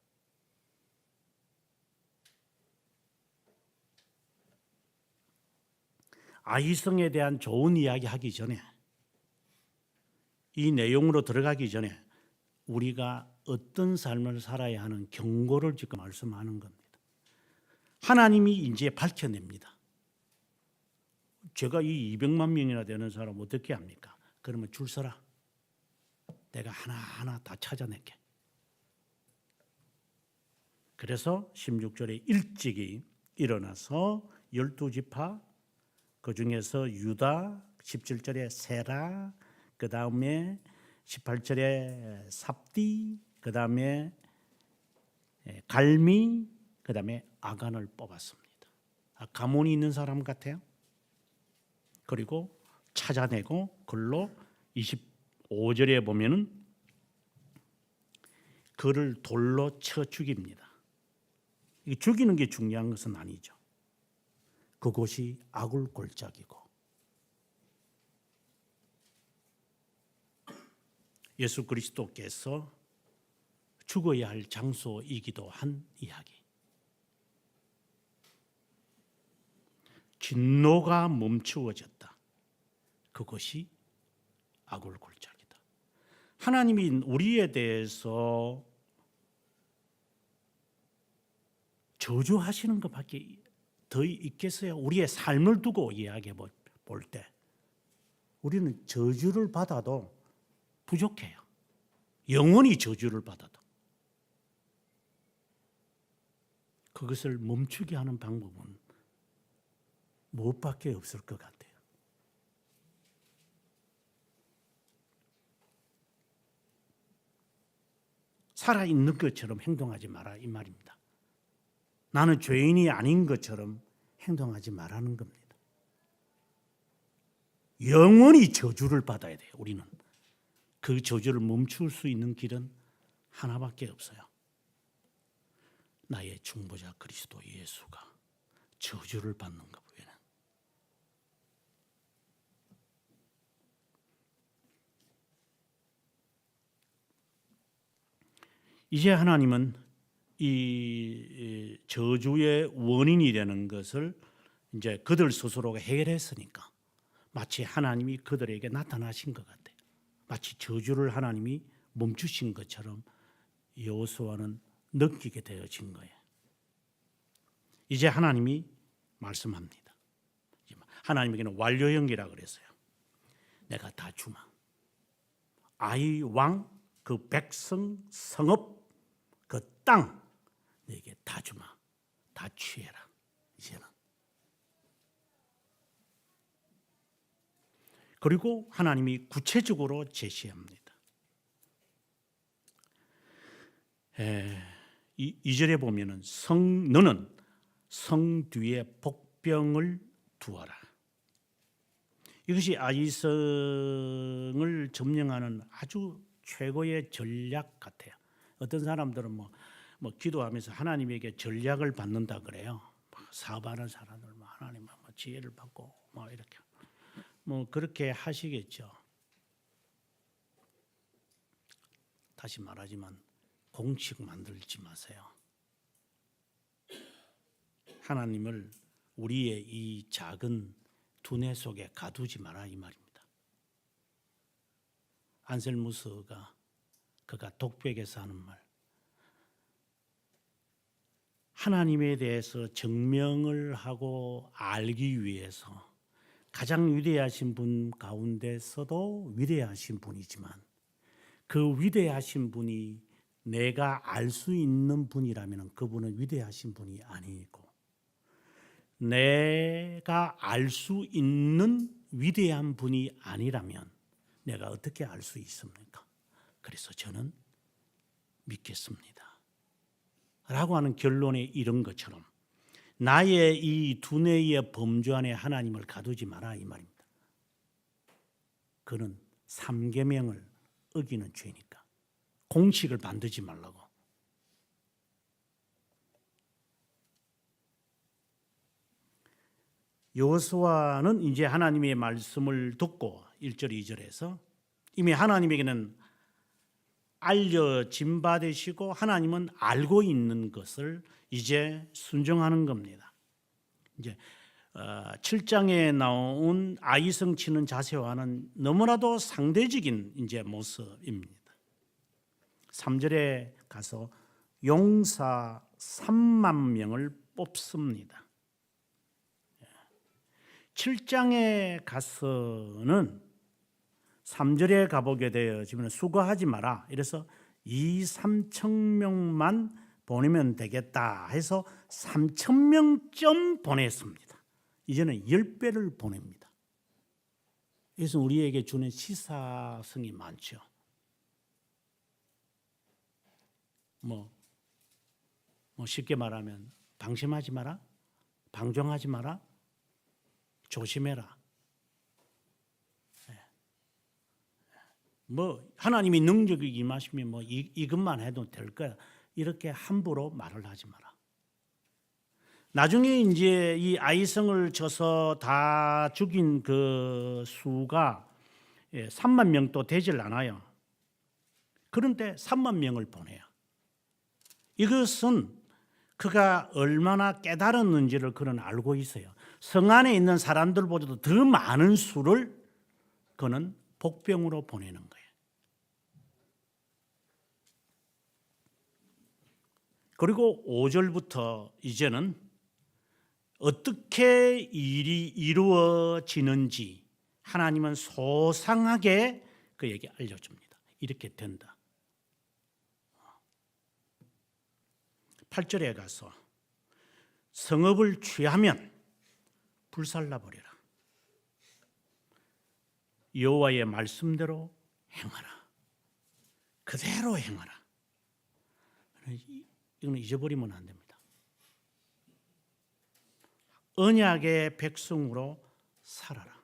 아이성에 대한 좋은 이야기 하기 전에, 이 내용으로 들어가기 전에 우리가 어떤 삶을 살아야 하는 경고를 지금 말씀하는 겁니다. 하나님이 이제 밝혀냅니다. 제가 이 200만 명이나 되는 사람 어떻게 합니까? 그러면 줄 서라. 내가 하나하나 다 찾아낼게. 그래서 16절에 일찍이 일어나서 12지파, 그중에서 유다, 17절에 세라, 그 다음에 18절에 삽디, 그 다음에 갈미, 그 다음에 아간을 뽑았습니다. 가문이 있는 사람 같아요. 그리고 찾아내고 글로 25절에 보면은 그를 돌로 쳐 죽입니다. 죽이는 게 중요한 것은 아니죠. 그곳이 아굴 골짜기고 예수 그리스도께서 죽어야 할 장소이기도 한 이야기. 진노가 멈추어졌다. 그것이 아굴 골짜기다. 하나님이 우리에 대해서 저주하시는 것밖에 더 있겠어요? 우리의 삶을 두고 이야기해 볼 때 우리는 저주를 받아도 부족해요. 영원히 저주를 받아도. 그것을 멈추게 하는 방법은 무엇밖에 없을 것 같아요. 살아있는 것처럼 행동하지 마라 이 말입니다. 나는 죄인이 아닌 것처럼 행동하지 말라는 겁니다. 영원히 저주를 받아야 돼요. 우리는. 그 저주를 멈출 수 있는 길은 하나밖에 없어요. 나의 중보자 그리스도 예수가 저주를 받는 것 외에는. 이제 하나님은 이 저주의 원인이 되는 것을 이제 그들 스스로가 해결했으니까 마치 하나님이 그들에게 나타나신 것 같아요. 마치 저주를 하나님이 멈추신 것처럼 여호수아는 느끼게 되어진 거예요. 이제 하나님이 말씀합니다. 하나님에게는 완료형이라고 그랬어요. 내가 다 주마. 아이 왕, 그 백성, 성읍, 그 땅 내게 다 주마. 다 취해라. 이제는. 그리고 하나님이 구체적으로 제시합니다. 2절에 보면은 너는 성 뒤에 복병을 두어라. 이것이 아이성을 점령하는 아주 최고의 전략 같아요. 어떤 사람들은 뭐 기도하면서 하나님에게 전략을 받는다 그래요. 사업하는 사람들 하나님 지혜를 받고 이렇게 그렇게 하시겠죠. 다시 말하지만 공식 만들지 마세요. 하나님을 우리의 이 작은 두뇌 속에 가두지 마라 이 말입니다. 안셀무스가 그가 독백에서 하는 말, 하나님에 대해서 증명을 하고 알기 위해서 가장 위대하신 분 가운데서도 위대하신 분이지만 그 위대하신 분이 내가 알 수 있는 분이라면 그분은 위대하신 분이 아니고 내가 알 수 있는 위대한 분이 아니라면 내가 어떻게 알 수 있습니까? 그래서 저는 믿겠습니다. 라고 하는 결론에 이른 것처럼 나의 이 두뇌의 범주 안에 하나님을 가두지 마라 이 말입니다. 그는 3계명을 어기는 죄니까 공식을 만들지 말라고. 여호수아는 이제 하나님의 말씀을 듣고 1절 2절에서 이미 하나님에게는 알려진 바 되시고 하나님은 알고 있는 것을 이제 순종하는 겁니다. 이제 7장에 나온 아이성 치는 자세와는 너무나도 상대적인 이제 모습입니다. 3절에 가서 용사 3만 명을 뽑습니다. 7장에 가서는 3절에 가보게 되어지면 수고하지 마라. 이래서 2,3,000명만 보내면 되겠다 해서 3,000명쯤 보냈습니다. 이제는 10배를 보냅니다. 이것은 우리에게 주는 시사성이 많죠. 뭐 쉽게 말하면 방심하지 마라, 방종하지 마라, 조심해라. 하나님이 능력이 임하시면 이것만 해도 될 거야. 이렇게 함부로 말을 하지 마라. 나중에 이제 이 아이성을 쳐서 다 죽인 그 수가 3만 명도 되질 않아요. 그런데 3만 명을 보내요. 이것은 그가 얼마나 깨달았는지를 그는 알고 있어요. 성 안에 있는 사람들보다도 더 많은 수를 그는 복병으로 보내는 거예요. 그리고 5절부터 이제는 어떻게 일이 이루어지는지 하나님은 소상하게 그에게 알려줍니다. 이렇게 된다. 8절에 가서 성읍을 취하면 불살라버려라. 여호와의 말씀대로 행하라. 그대로 행하라. 이건 잊어버리면 안 됩니다. 언약의 백성으로 살아라.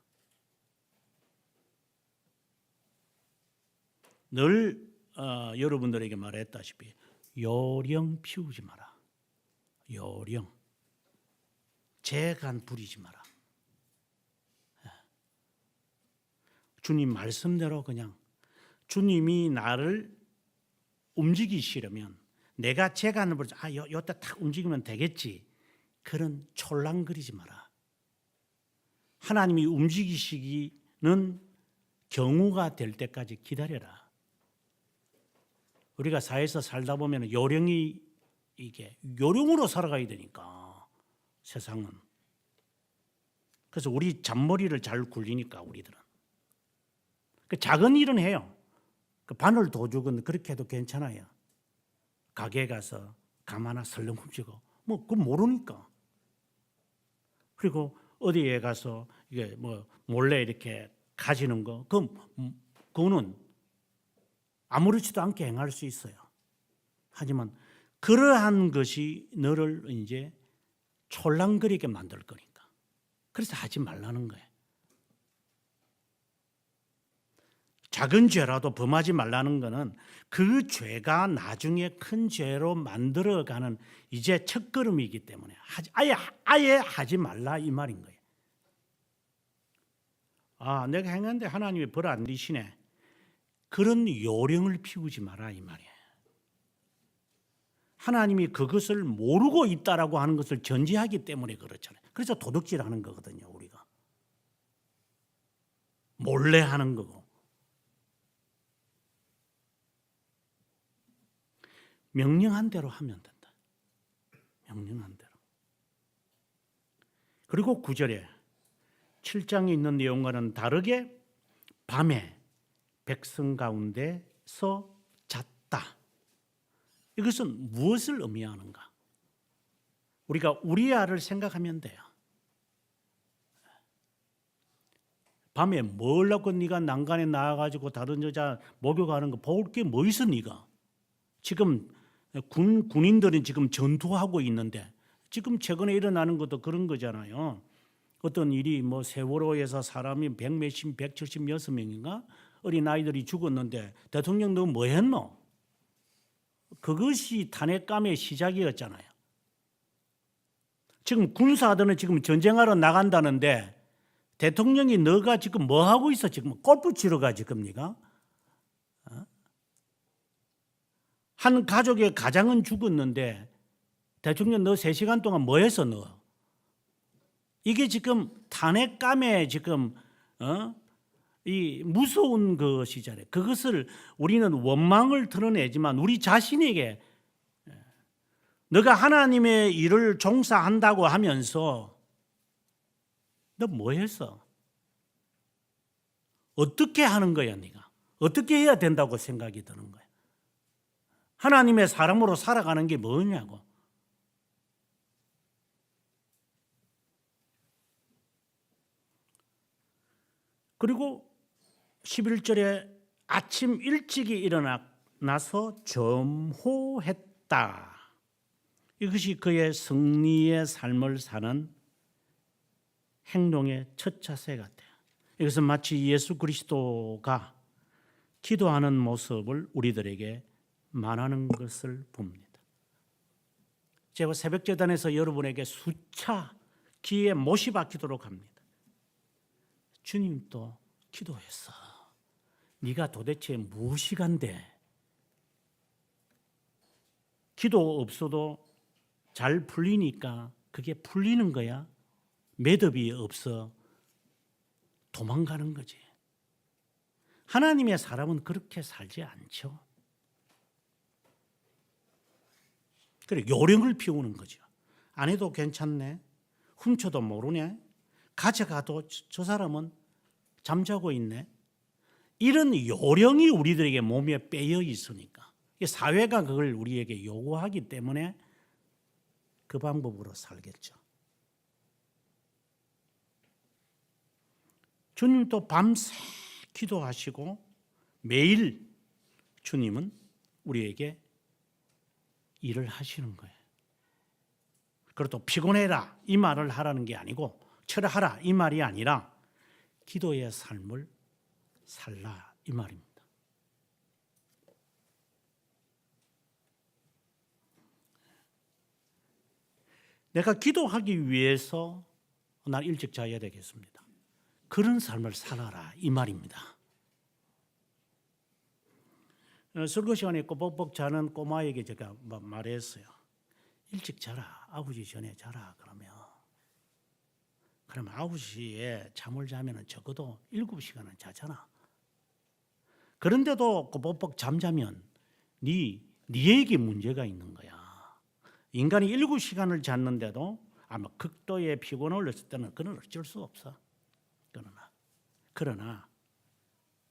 늘 여러분들에게 말했다시피 요령 피우지 마라. 요령. 재간 부리지 마라. 주님 말씀대로 그냥 주님이 나를 움직이시려면 내가 재간을 부리지 요때 탁 움직이면 되겠지. 그런 촐랑거리지 마라. 하나님이 움직이시기는 경우가 될 때까지 기다려라. 우리가 사회에서 살다 보면 요령이 이게 요령으로 살아가야 되니까 세상은. 그래서 우리 잔머리를 잘 굴리니까 우리들은 그 작은 일은 해요. 그 바늘 도둑은 그렇게 해도 괜찮아요. 가게에 가서 감 하나 설렁 훔치고 그건 모르니까. 그리고 어디에 가서 이게 몰래 이렇게 가지는 거 그거는 아무렇지도 않게 행할 수 있어요. 하지만 그러한 것이 너를 이제 촐랑거리게 만들 거니까. 그래서 하지 말라는 거예요. 작은 죄라도 범하지 말라는 거는 그 죄가 나중에 큰 죄로 만들어가는 이제 첫걸음이기 때문에 아예 하지 말라 이 말인 거예요. 내가 행했는데 하나님이 벌 안 내리시네. 그런 요령을 피우지 마라 이 말이에요. 하나님이 그것을 모르고 있다라고 하는 것을 전제하기 때문에 그렇잖아요. 그래서 도둑질하는 거거든요, 우리가. 몰래 하는 거고. 명령한 대로 하면 된다. 명령한 대로. 그리고 9절에 7장에 있는 내용과는 다르게 밤에 백성 가운데서 잤다. 이것은 무엇을 의미하는가? 우리가 우리야를 생각하면 돼요. 밤에 뭘 하고 네가 난간에 나와가지고 다른 여자 목욕하는 거 볼 게 뭐 있어 네가? 지금 군인들이 지금 전투하고 있는데 지금 최근에 일어나는 것도 그런 거잖아요. 어떤 일이 뭐 세월호에서 사람이 176명인가 어린 아이들이 죽었는데 대통령 너 뭐 했노? 그것이 탄핵감의 시작이었잖아요. 지금 군사들은 지금 전쟁하러 나간다는데 대통령이 너가 지금 뭐 하고 있어? 지금 골프 치러 가 지금 네가? 한 가족의 가장은 죽었는데 대통령 너 3시간 동안 뭐 했어 너? 이게 지금 탄핵감에 지금 이 무서운 것이잖아요. 그것을 우리는 원망을 드러내지만 우리 자신에게 너가 하나님의 일을 종사한다고 하면서 너 뭐 했어? 어떻게 하는 거야 네가? 어떻게 해야 된다고 생각이 드는 거야? 하나님의 사람으로 살아가는 게 뭐냐고. 그리고 11절에 아침 일찍이 일어나서 점호했다. 이것이 그의 승리의 삶을 사는 행동의 첫 자세 같아요. 이것은 마치 예수 그리스도가 기도하는 모습을 우리들에게 말하는 것을 봅니다. 제가 새벽재단에서 여러분에게 수차 귀에 못이 박히도록 합니다. 주님도 기도했어. 네가 도대체 무엇이 간대? 기도 없어도 잘 풀리니까 그게 풀리는 거야? 매듭이 없어 도망가는 거지. 하나님의 사람은 그렇게 살지 않죠. 그래 요령을 피우는 거죠. 안 해도 괜찮네. 훔쳐도 모르네. 가져가도 저 사람은 잠자고 있네. 이런 요령이 우리들에게 몸에 빼여 있으니까 사회가 그걸 우리에게 요구하기 때문에 그 방법으로 살겠죠. 주님도 밤새 기도하시고 매일 주님은 우리에게 일을 하시는 거예요. 그래도 피곤해라 이 말을 하라는 게 아니고 철하라 이 말이 아니라 기도의 삶을 살라 이 말입니다. 내가 기도하기 위해서 날 일찍 자야 되겠습니다. 그런 삶을 살아라 이 말입니다. 설교 시간에 꼬박꼬박 자는 꼬마에게 제가 말했어요. 일찍 자라. 9시 전에 자라. 그러면 9시에 잠을 자면 적어도 7시간은 자잖아. 그런데도 꼬박꼬박 잠자면 네에게 문제가 있는 거야. 인간이 7시간을 잤는데도 아마 극도의 피곤을 올렸을 때는 그건 어쩔 수 없어. 그러나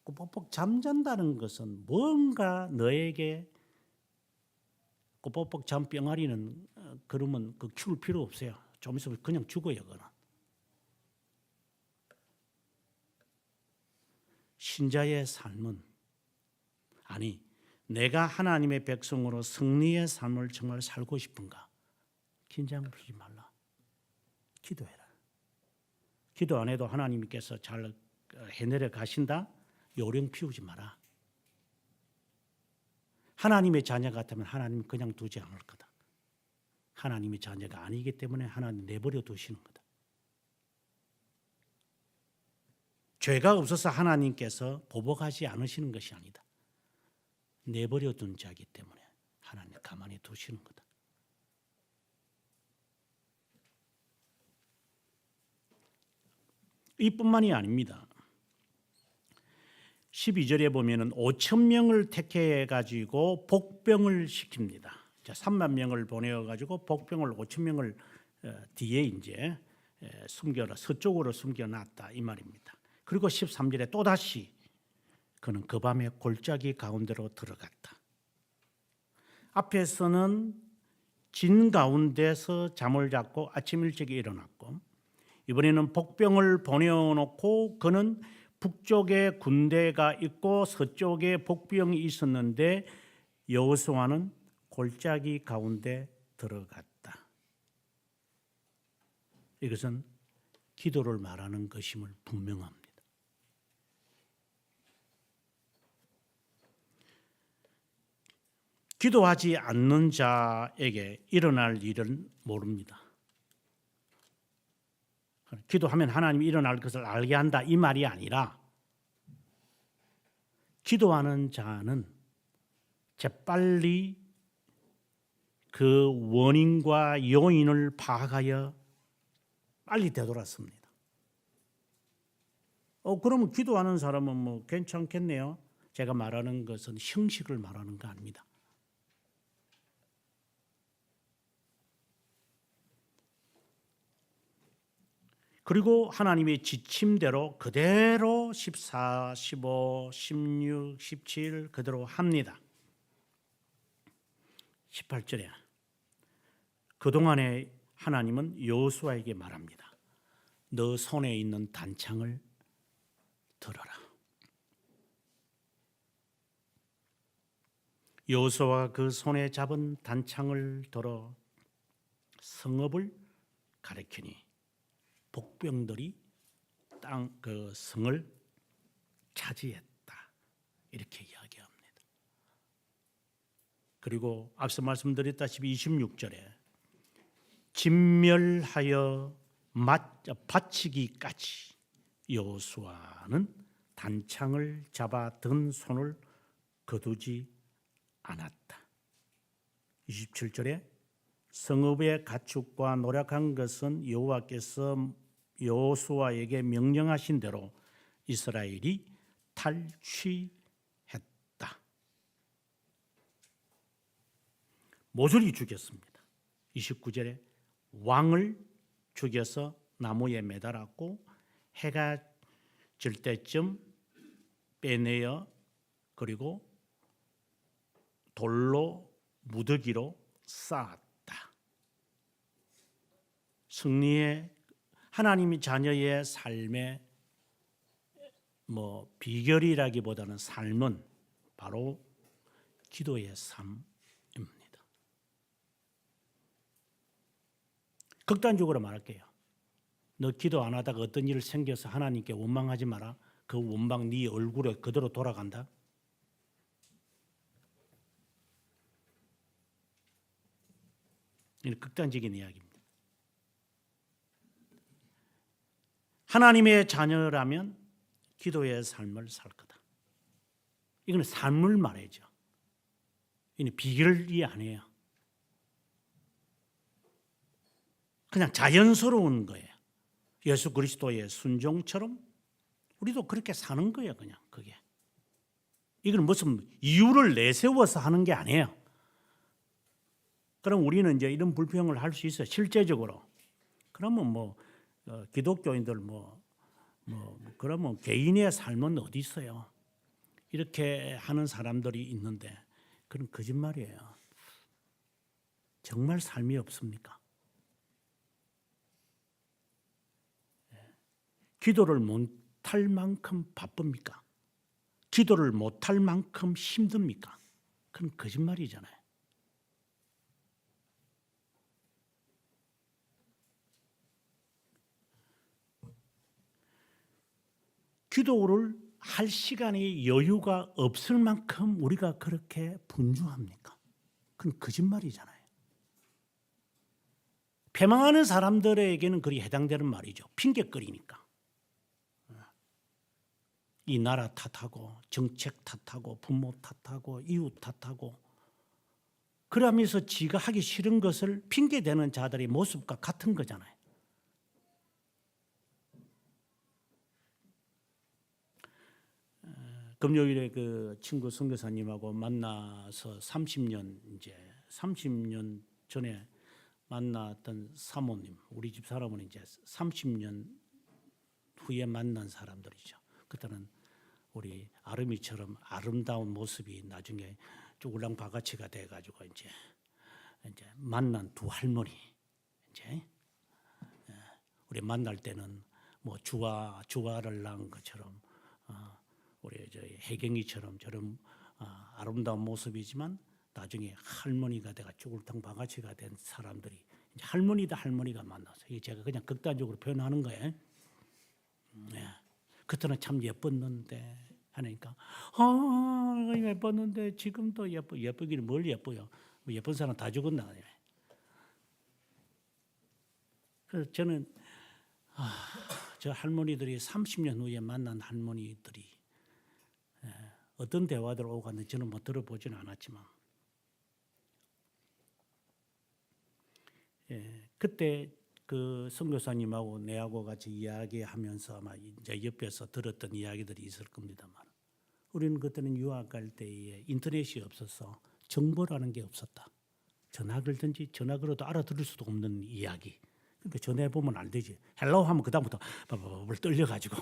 꼬박꼬박 잠잔다는 것은 뭔가 너에게 꼬박꼬박 잠 병아리는 그러면 그 키울 필요 없어요. 좀 있으면 그냥 죽어요. 그는. 신자의 삶은 아니 내가 하나님의 백성으로 승리의 삶을 정말 살고 싶은가? 긴장 풀지 말라. 기도해라. 기도 안 해도 하나님께서 잘 해내려 가신다? 요령 피우지 마라. 하나님의 자녀 같으면 하나님 그냥 두지 않을 거다. 하나님의 자녀가 아니기 때문에 하나님 내버려 두시는 거다. 죄가 없어서 하나님께서 보복하지 않으시는 것이 아니다. 내버려 둔 자이기 때문에 하나님 가만히 두시는 거다. 이뿐만이 아닙니다. 12절에 보면은 5천 명을 택해 가지고 복병을 시킵니다. 3만 명을 보내어 가지고 복병을 5천 명을 뒤에 이제 숨겨라 서쪽으로 숨겨놨다 이 말입니다. 그리고 13절에 또 다시 그는 그 밤에 골짜기 가운데로 들어갔다. 앞에서는 진 가운데서 잠을 잤고 아침 일찍 일어났고, 이번에는 복병을 보내놓고 그는 북쪽에 군대가 있고 서쪽에 복병이 있었는데 여호수아는 골짜기 가운데 들어갔다. 이것은 기도를 말하는 것임을 분명합니다. 기도하지 않는 자에게 일어날 일은 모릅니다. 기도하면 하나님이 일어날 것을 알게 한다 이 말이 아니라, 기도하는 자는 재빨리 그 원인과 요인을 파악하여 빨리 되돌았습니다. 그러면 기도하는 사람은 뭐 괜찮겠네요. 제가 말하는 것은 형식을 말하는 거 아닙니다. 그리고 하나님의 지침대로 그대로 14, 15, 16, 17 그대로 합니다. 18절에 그동안에 하나님은 여호수아에게 말합니다. 너 손에 있는 단창을 들어라. 여호수아가 그 손에 잡은 단창을 들어 성읍을 가리키니 복병들이 땅 그 성을 차지했다. 이렇게 이야기합니다. 그리고 앞서 말씀드렸다시피 26절에 진멸하여 바치기까지 여호수아는 단창을 잡아 든 손을 거두지 않았다. 27절에 성읍의 가축과 노력한 것은 여호와께서 여호수아에게 명령하신 대로 이스라엘이 탈취했다. 모조리 죽였습니다. 29절에 왕을 죽여서 나무에 매달았고 해가 질 때쯤 빼내어 그리고 돌로 무더기로 쌓았다. 승리의 하나님의 자녀의 삶의 비결이라기보다는 삶은 바로 기도의 삶입니다. 극단적으로 말할게요. 너 기도 안 하다가 어떤 일 생겨서 하나님께 원망하지 마라. 그 원망 네 얼굴에 그대로 돌아간다. 이는 극단적인 이야기입니다. 하나님의 자녀라면 기도의 삶을 살 거다. 이건 삶을 말해죠. 이는 비결이 아니에요. 그냥 자연스러운 거예요. 예수 그리스도의 순종처럼 우리도 그렇게 사는 거예요. 그냥 그게. 이건 무슨 이유를 내세워서 하는 게 아니에요. 그럼 우리는 이제 이런 불평을 할 수 있어요. 실제적으로. 그러면 기독교인들 그러면 개인의 삶은 어디 있어요? 이렇게 하는 사람들이 있는데 그건 거짓말이에요. 정말 삶이 없습니까? 기도를 못할 만큼 바쁩니까? 기도를 못할 만큼 힘듭니까? 그건 거짓말이잖아요. 기도를 할 시간이 여유가 없을 만큼 우리가 그렇게 분주합니까? 그건 거짓말이잖아요. 패망하는 사람들에게는 그리 해당되는 말이죠. 핑계거리니까. 이 나라 탓하고 정책 탓하고 부모 탓하고 이웃 탓하고 그러면서 지가 하기 싫은 것을 핑계대는 자들의 모습과 같은 거잖아요. 금요일에 그 친구 선교사님하고 만나서 30년 전에 만났던 사모님, 우리 집 사람은 이제 30년 후에 만난 사람들이죠. 그때는 우리 아름이처럼 아름다운 모습이 나중에 쭈글랑 바가치가 돼가지고 이제 만난 두 할머니, 이제 우리 만날 때는 뭐 주화를 낳은 것처럼 우리 혜경이처럼 저런 아름다운 모습이지만 나중에 할머니가 돼가 쭈글탕 바가치가 된 사람들이 이제 할머니가 만나서 이게 제가 그냥 극단적으로 표현하는 거예요. 그때는 참 예뻤는데 하니까 예뻤는데 지금도 예쁘기는 뭘 예뻐요. 뭐 예쁜 사람 다 죽었나. 그래서 저는 저 할머니들이 30년 후에 만난 할머니들이 어떤 대화들 오고 갔는지 저는 뭐 들어보지는 않았지만 그때 그 선교사님하고 내하고 같이 이야기하면서 아마 이제 옆에서 들었던 이야기들이 있을 겁니다만 우리는 그때는 유학 갈 때에 인터넷이 없어서 정보라는 게 없었다. 전화 걸어도 알아들을 수도 없는 이야기. 그러니까 전화해보면 안 되지. 헬로 하면 그다음부터 떨려가지고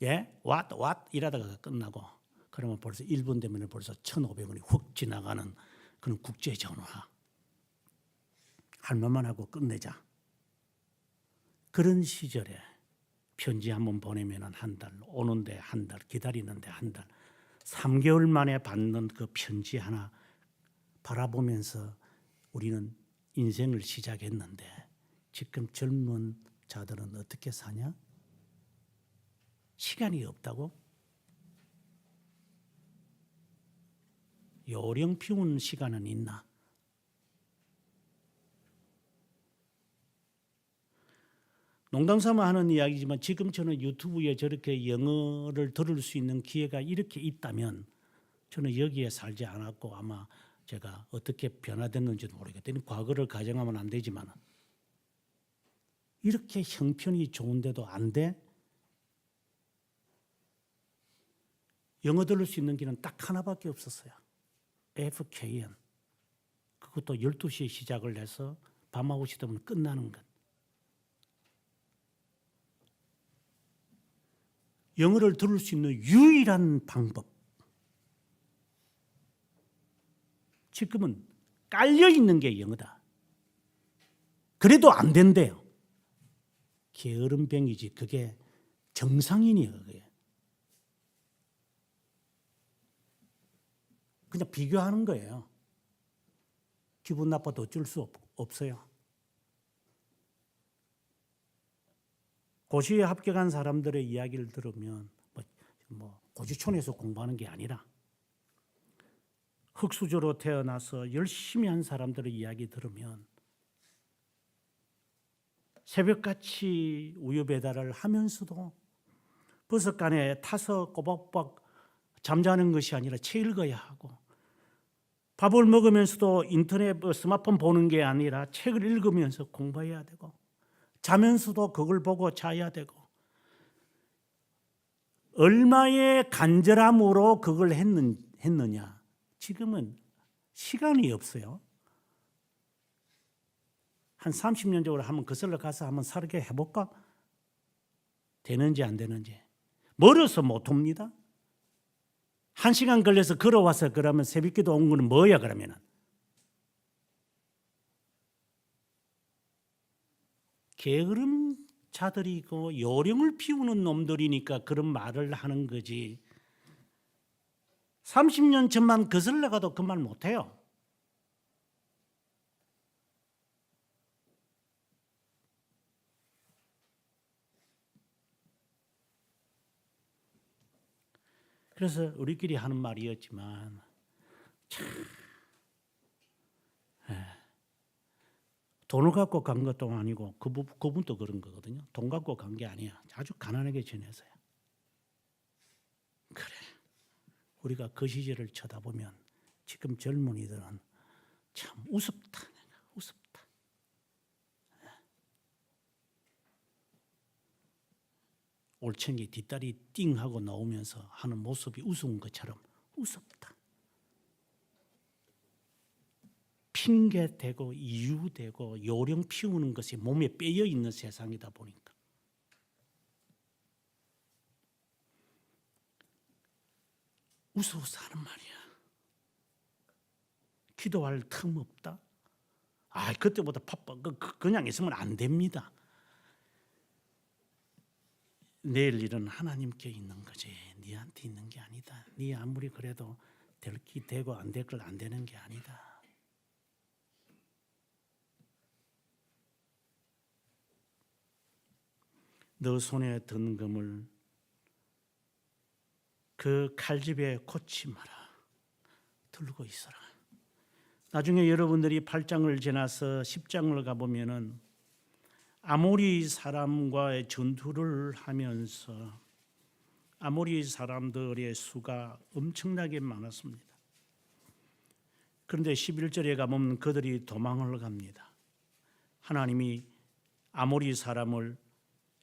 what 이러다가 끝나고 그러면 벌써 1분 되면 벌써 1,500원이 훅 지나가는 그런 국제전화. 할 말만 하고 끝내자. 그런 시절에 편지 한번 보내면 한 달, 오는데 한 달, 기다리는데 한 달, 3개월 만에 받는 그 편지 하나 바라보면서 우리는 인생을 시작했는데 지금 젊은 자들은 어떻게 사냐? 시간이 없다고? 요령 피우는 시간은 있나? 농담삼아 하는 이야기지만 지금 저는 유튜브에 저렇게 영어를 들을 수 있는 기회가 이렇게 있다면 저는 여기에 살지 않았고 아마 제가 어떻게 변화됐는지도 모르겠더니 과거를 가정하면 안 되지만 이렇게 형편이 좋은데도 안 돼? 영어 들을 수 있는 길은 딱 하나밖에 없었어요. FKN. 그것도 12시에 시작을 해서 밤 9시 되면 끝나는 것. 영어를 들을 수 있는 유일한 방법. 지금은 깔려있는 게 영어다. 그래도 안 된대요. 게으름병이지 그게 정상인이에요. 그게. 그냥 비교하는 거예요. 기분 나빠도 어쩔 수 없어요. 고시에 합격한 사람들의 이야기를 들으면 고시촌에서 공부하는 게 아니라 흙수저로 태어나서 열심히 한 사람들의 이야기 들으면 새벽같이 우유 배달을 하면서도 버섯간에 타서 꼬박꼬박 잠자는 것이 아니라 책 읽어야 하고 밥을 먹으면서도 인터넷 스마트폰 보는 게 아니라 책을 읽으면서 공부해야 되고 자면서도 그걸 보고 자야 되고 얼마의 간절함으로 그걸 했느냐. 지금은 시간이 없어요. 한 30년 정도 하면 거슬러 가서 한번 살게 해볼까? 되는지 안 되는지. 멀어서 못 옵니다. 1시간 걸려서 걸어와서 그러면 새벽기도 온 거는 뭐야 그러면은. 게으름 자들이고 요령을 피우는 놈들이니까 그런 말을 하는 거지. 30년 전만 거슬러 가도 그 말 못해요. 그래서 우리끼리 하는 말이었지만 참 돈을 갖고 간 것도 아니고 그분도 그런 거거든요. 돈 갖고 간 게 아니야. 아주 가난하게 지내서요. 그래. 우리가 그 시절을 쳐다보면 지금 젊은이들은 참 우습다. 우습다. 올챙이 뒷다리 띵하고 나오면서 하는 모습이 우스운 것처럼 우습다. 핑계대고 이유대고 요령 피우는 것이 몸에 빼여 있는 세상이다 보니까 우스워서 하는 말이야. 기도할 틈 없다. 그때보다 바빠. 그냥 있으면 안 됩니다. 내일 일은 하나님께 있는 거지. 네한테 있는 게 아니다. 네 아무리 그래도 될 기 되고 안 될 걸 안 되는 게 아니다. 너 손에 든 금을 그 칼집에 꽂지 마라. 들고 있어라. 나중에 여러분들이 8장을 지나서 10장을 가보면은 아모리 사람과의 전투를 하면서 아모리 사람들의 수가 엄청나게 많았습니다. 그런데 11절에 가보면 그들이 도망을 갑니다. 하나님이 아모리 사람을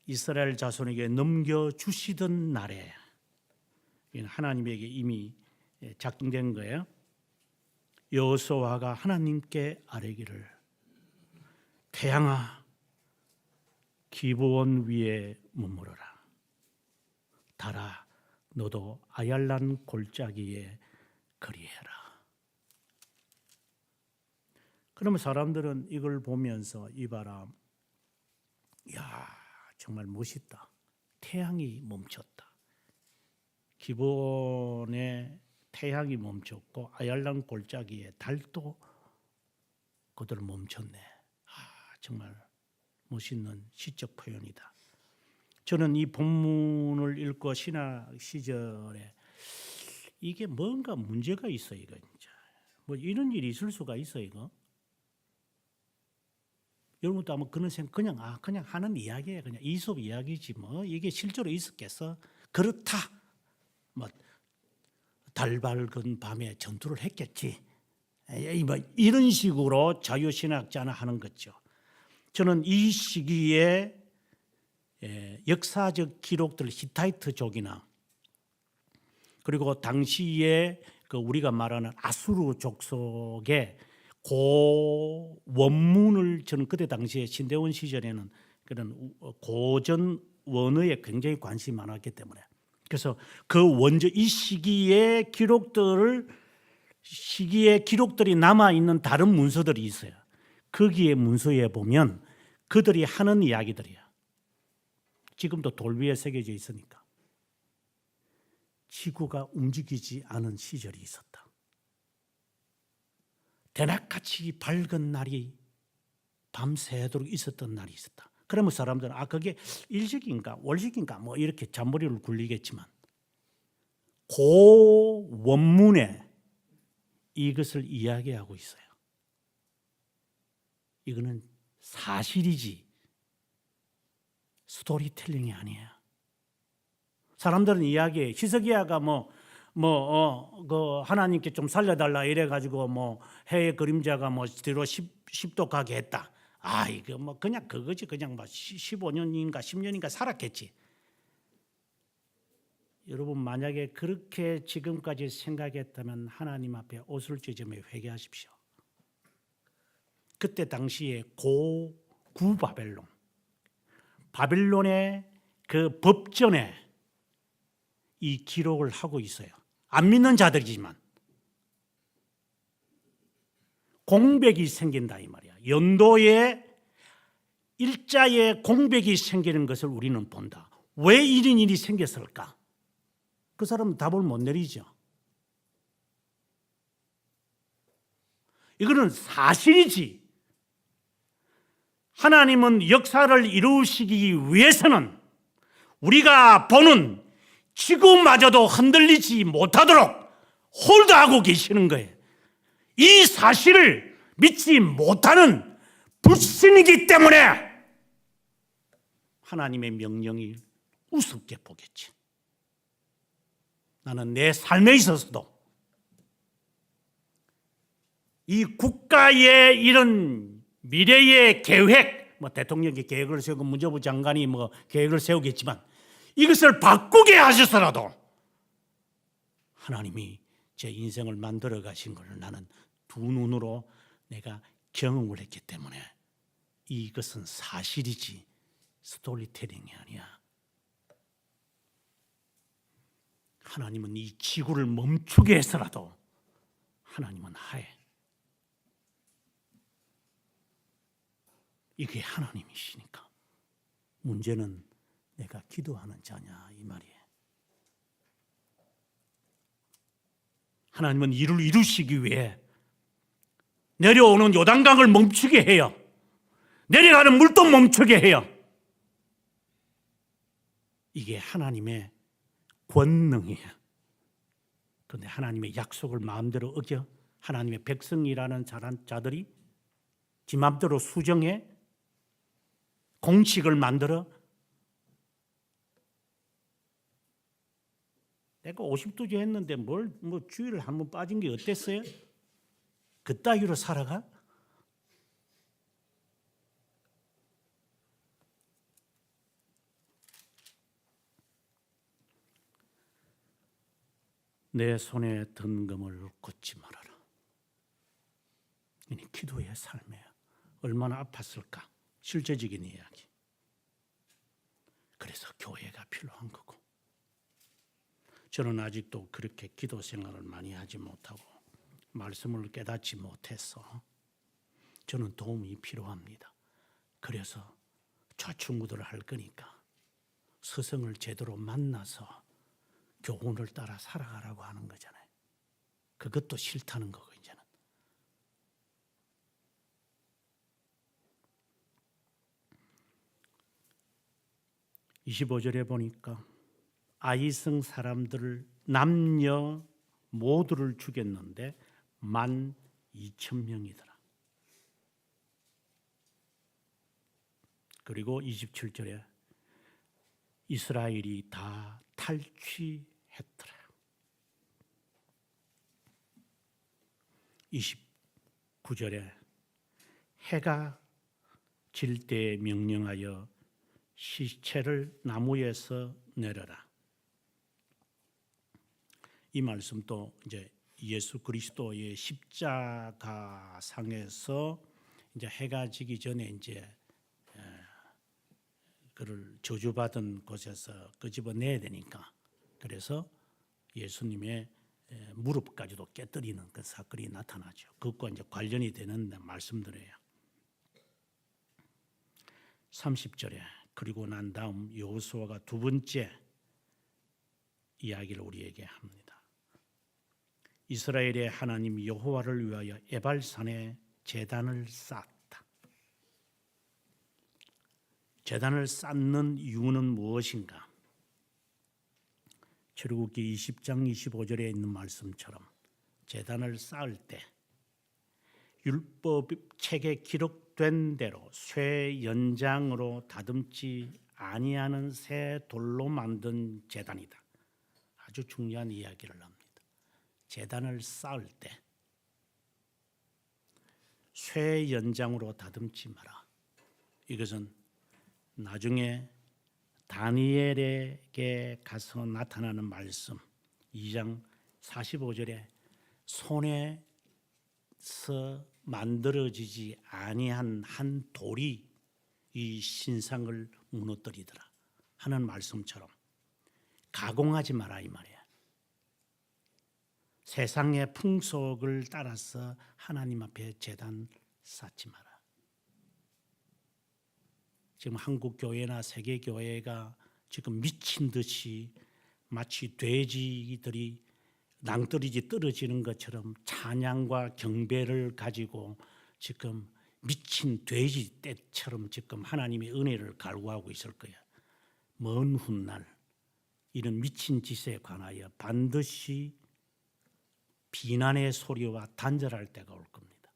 이스라엘 자손에게 넘겨주시던 날에 하나님에게 이미 작정된 거예요. 여호수아가 하나님께 아뢰기를 태양아 기브온 위에 머무르라. 달아 너도 아얄란 골짜기에 거리해라. 그러면 사람들은 이걸 보면서 이봐라. 야 정말 멋있다. 태양이 멈췄다. 기브온에 태양이 멈췄고 아얄란 골짜기에 달도 그들 멈췄네. 정말 멋있는 시적 표현이다. 저는 이 본문을 읽고 신학 시절에 이게 뭔가 문제가 있어 이거 진짜. 뭐 이런 일이 있을 수가 있어 이거. 여러분도 아마 그런 생각 그냥 하는 이야기예요. 그냥 이솝 이야기지 뭐 이게 실제로 있었겠어? 그렇다. 뭐 달 밝은 밤에 전투를 했겠지. 뭐 이런 식으로 자유신학자는 하는 거죠. 저는 이 시기에 역사적 기록들 히타이트족이나 그리고 당시에 그 우리가 말하는 아수르 족속의 고 원문을 저는 그때 당시에 신대원 시절에는 그런 고전 원어에 굉장히 관심이 많았기 때문에 그래서 그 원저 이 시기의 기록들이 남아 있는 다른 문서들이 있어요. 거기에 문서에 보면 그들이 하는 이야기들이야. 지금도 돌 위에 새겨져 있으니까 지구가 움직이지 않은 시절이 있었다. 대낮같이 밝은 날이 밤새도록 있었던 날이 있었다. 그러면 사람들은 그게 일식인가 월식인가 뭐 이렇게 잔머리를 굴리겠지만 그 원문에 이것을 이야기하고 있어요. 이거는 사실이지 스토리텔링이 아니에요. 사람들은 이야기해. 히스기야가 그 하나님께 좀 살려달라 이래가지고 뭐 해의 그림자가 뭐 뒤로 10도 가게 했다. 이거 뭐 그냥 그거지. 그냥 뭐 15년인가 10년인가 살았겠지. 여러분 만약에 그렇게 지금까지 생각했다면 하나님 앞에 옷을 찢으며 회개하십시오. 그때 당시에 구 바벨론의 그 법전에 이 기록을 하고 있어요. 안 믿는 자들이지만 공백이 생긴다 이 말이야. 연도에 일자에 공백이 생기는 것을 우리는 본다. 왜 이런 일이 생겼을까? 그 사람은 답을 못 내리죠. 이거는 사실이지. 하나님은 역사를 이루시기 위해서는 우리가 보는 지구마저도 흔들리지 못하도록 홀드하고 계시는 거예요. 이 사실을 믿지 못하는 불신이기 때문에 하나님의 명령이 우습게 보겠지. 나는 내 삶에 있어서도 이 국가의 이런 미래의 계획, 뭐 대통령이 계획을 세우고 문재부 장관이 뭐 계획을 세우겠지만 이것을 바꾸게 하셔서라도 하나님이 제 인생을 만들어 가신 것을 나는 두 눈으로 내가 경험을 했기 때문에 이것은 사실이지 스토리텔링이 아니야. 하나님은 이 지구를 멈추게 해서라도 하나님은 하해. 이게 하나님이시니까. 문제는 내가 기도하는 자냐 이 말이에요. 하나님은 이를 이루시기 위해 내려오는 요단강을 멈추게 해요. 내려가는 물도 멈추게 해요. 이게 하나님의 권능이에요. 그런데 하나님의 약속을 마음대로 어겨 하나님의 백성이라는 자들이 지 마음대로 수정해 공식을 만들어 내가 50도주 했는데 뭐 주일을 한번 빠진 게 어땠어요? 그따위로 살아가? 내 손에 든 금을 걷지 말아라. 이 기도의 삶이에요. 얼마나 아팠을까? 실제적인 이야기. 그래서 교회가 필요한 거고. 저는 아직도 그렇게 기도 생활을 많이 하지 못하고 말씀을 깨닫지 못해서 저는 도움이 필요합니다. 그래서 좌충우돌을 할 거니까 스승을 제대로 만나서 교훈을 따라 살아가라고 하는 거잖아요. 그것도 싫다는 거고 이제는. (25절에) 보니까 아이성 사람들을 남녀 모두를 죽였는데 12,000명이더라. 그리고 27절에 이스라엘이 다 탈취했더라. 29절에 해가 질 때 명령하여 시체를 나무에서 내려라. 이 말씀도 이제 예수 그리스도의 십자가상에서 이제 해가 지기 전에 이제 그를 저주받은 곳에서 끄집어내야 되니까 그래서 예수님의 무릎까지도 깨뜨리는 그 사건이 나타나죠. 그것과 이제 관련이 되는 말씀들이에요. 30절에 그리고 난 다음 여호수아가 두 번째 이야기를 우리에게 합니다. 이스라엘의 하나님 여호와를 위하여 에발산에 제단을 쌓았다. 제단을 쌓는 이유는 무엇인가? 출애굽기 20장 25절에 있는 말씀처럼 제단을 쌓을 때 율법 책에 기록된 대로 쇠 연장으로 다듬지 아니하는 새 돌로 만든 제단이다. 아주 중요한 이야기를 합니다. 제단을 쌓을 때 쇠 연장으로 다듬지 마라. 이것은 나중에 다니엘에게 가서 나타나는 말씀 2장 45절에 손에서 만들어지지 아니한 한 돌이 이 신상을 무너뜨리더라 하는 말씀처럼 가공하지 마라 이 말이야. 세상의 풍속을 따라서 하나님 앞에 제단 쌓지 마라. 지금 한국 교회나 세계 교회가 지금 미친 듯이 마치 돼지들이 낭떠러지 떨어지는 것처럼 찬양과 경배를 가지고 지금 미친 돼지 떼처럼 지금 하나님의 은혜를 갈구하고 있을 거야. 먼 훗날 이런 미친 짓에 관하여 반드시 비난의 소리와 단절할 때가 올 겁니다.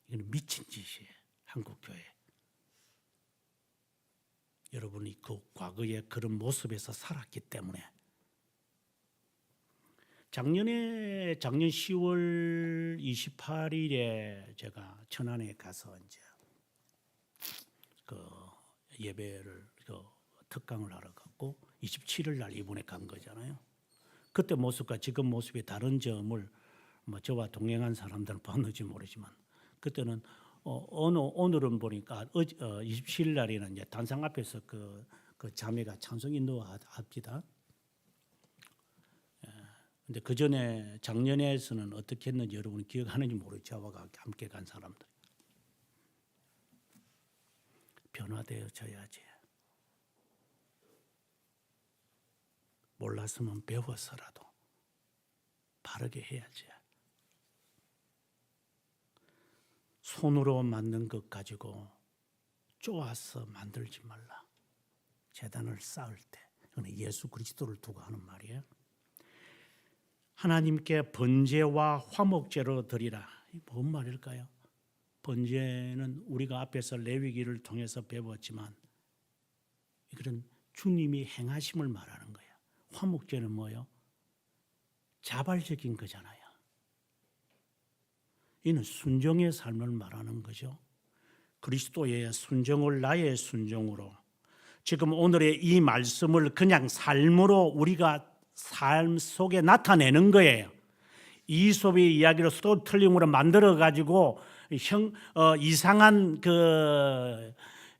이건 미친 짓이에요. 한국 교회. 여러분이 그 과거에 그런 모습에서 살았기 때문에 작년 10월 28일에 제가 천안에 가서 이제 그 예배를 특강을 하러 갔고 27일 날 이번에 간 거잖아요. 그때 모습과 지금 모습이 다른 점을 저와 동행한 사람들은 봤는지 모르지만 그때는 오늘은 보니까 27일 날에는 이제 단상 앞에서 그 자매가 찬송 인도합니다. 근데 그 전에 작년에서는 어떻게 했는지 여러분이 기억하는지 모르죠. 저와 함께 간 사람들. 변화되어져야지. 몰랐으면 배워서라도 바르게 해야지. 손으로 만든 것 가지고 쪼아서 만들지 말라. 제단을 쌓을 때. 그건 예수 그리스도를 두고 하는 말이에요. 하나님께 번제와 화목제로 드리라. 뭔 말일까요? 번제는 우리가 앞에서 레위기를 통해서 배웠지만 이건 주님이 행하심을 말하는 거예요. 화목제는 뭐예요? 자발적인 거잖아요. 이는 순종의 삶을 말하는 거죠. 그리스도의 순종을 나의 순종으로 지금 오늘의 이 말씀을 그냥 삶으로 우리가 삶 속에 나타내는 거예요. 이솝의 이야기로 스토리텔링으로 만들어 가지고 이상한 그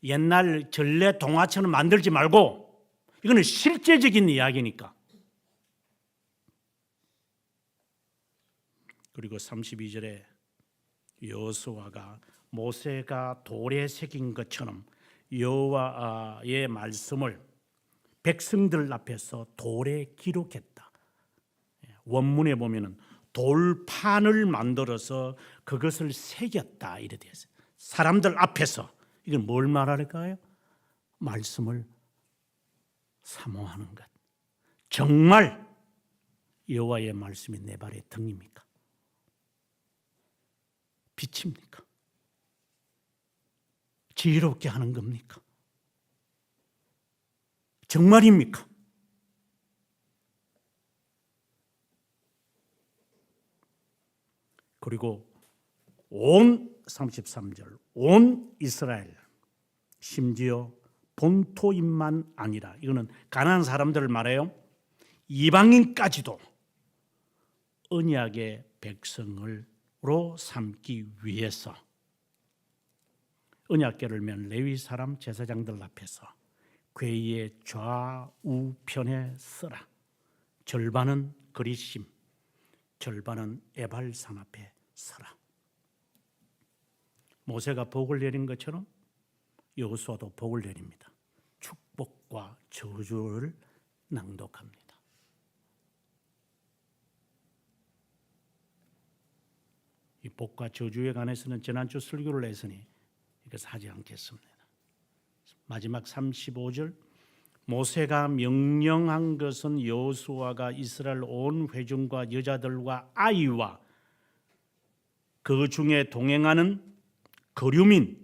옛날 전래 동화처럼 만들지 말고 이거는 실제적인 이야기니까. 그리고 32절에 여호수아가 모세가 돌에 새긴 것처럼 여호와의 말씀을 백성들 앞에서 돌에 기록했다. 원문에 보면은 돌판을 만들어서 그것을 새겼다 이래 되어 있어요. 사람들 앞에서. 이건 뭘 말할까요? 말씀을 사모하는 것. 정말 여호와의 말씀이 내 발의 등입니까? 빛입니까? 지혜롭게 하는 겁니까? 정말입니까? 그리고 온 33절 온 이스라엘 심지어 본토인만 아니라 이거는 가난한 사람들을 말해요. 이방인까지도 언약의 백성으로 삼기 위해서 언약궤를 맨 레위 사람 제사장들 앞에서 궤의 좌우편에 서라. 절반은 그리심, 절반은 에발산 앞에 서라. 모세가 복을 내린 것처럼 여호수아도 복을 내립니다. 축복과 저주를 낭독합니다. 이 복과 저주에 관해서는 지난주 설교를 했으니 이것을 하지 않겠습니다. 마지막 35절 모세가 명령한 것은 여호수아가 이스라엘 온 회중과 여자들과 아이와 그 중에 동행하는 거류민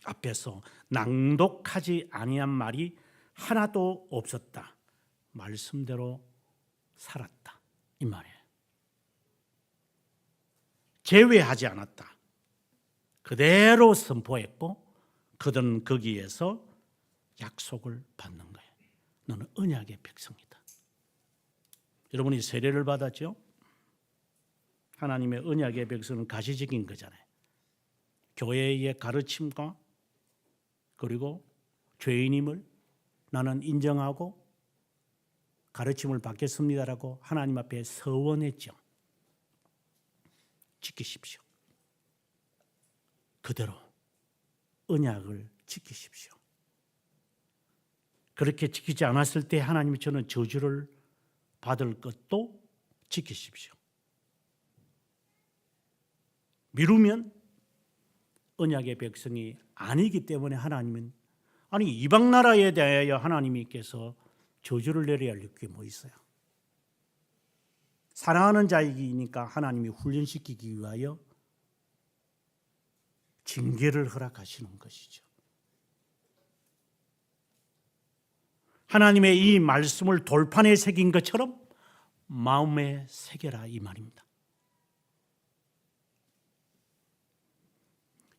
앞에서 낭독하지 아니한 말이 하나도 없었다. 말씀대로 살았다. 이 말이에요. 제외하지 않았다. 그대로 선포했고 그들은 거기에서 약속을 받는 거예요. 너는 언약의 백성이다. 여러분이 세례를 받았죠? 하나님의 언약의 백성은 가시적인 거잖아요. 교회의 가르침과 그리고 죄인임을 나는 인정하고 가르침을 받겠습니다라고 하나님 앞에 서원했죠. 지키십시오. 그대로 언약을 지키십시오. 그렇게 지키지 않았을 때 하나님이 저는 저주를 받을 것도 지키십시오. 미루면 언약의 백성이 아니기 때문에 하나님은 이방 나라에 대하여 하나님께서 저주를 내려야 할 게 뭐 있어요? 사랑하는 자이니까 하나님이 훈련시키기 위하여 징계를 허락하시는 것이죠. 하나님의 이 말씀을 돌판에 새긴 것처럼 마음에 새겨라 이 말입니다.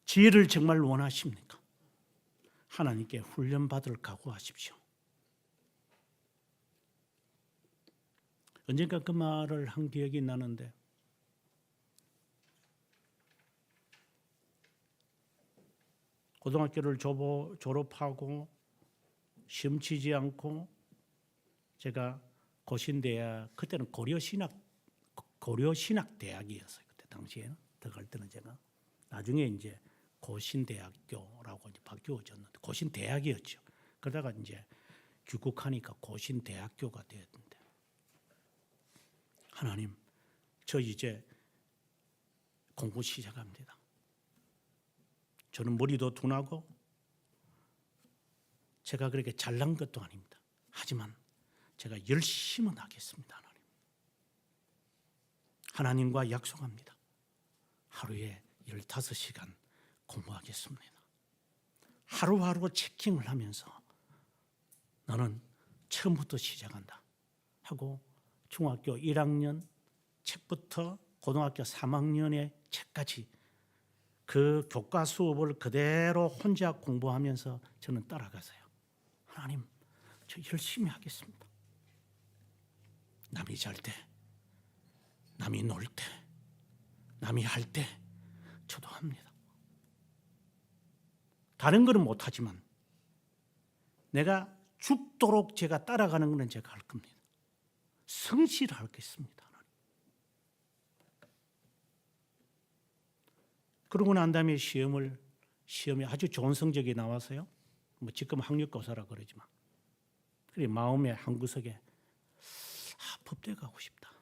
지혜를 정말 원하십니까? 하나님께 훈련받을 각오하십시오. 언젠가 그 말을 한 기억이 나는데 고등학교를 졸업하고 시험 치지 않고 제가 고신대학, 그때는 고려신학대학이었어요. 그때 당시에는 들어갈 때는 제가 나중에 이제 고신대학교라고 이제 바뀌어졌는데 고신대학이었죠. 그러다가 이제 귀국하니까 고신대학교가 되었는데 하나님, 저 이제 공부 시작합니다. 저는 머리도 둔하고 제가 그렇게 잘난 것도 아닙니다. 하지만 제가 열심은 하겠습니다. 하나님과 약속합니다. 하루에 15시간 공부하겠습니다. 하루하루 체킹을 하면서 나는 처음부터 시작한다 하고 중학교 1학년 책부터 고등학교 3학년의 책까지 그 교과 수업을 그대로 혼자 공부하면서 저는 따라가서요. 하나님, 저 열심히 하겠습니다. 남이 잘 때, 남이 놀 때, 남이 할 때 저도 합니다. 다른 거는 못하지만 내가 죽도록 제가 따라가는 것은 제가 할 겁니다. 성실하겠습니다. 그러고 난 다음에 시험에 아주 좋은 성적이 나와서요. 뭐 지금 학력고사라 그러지만 그래 마음의 한구석에 법대 가고 싶다.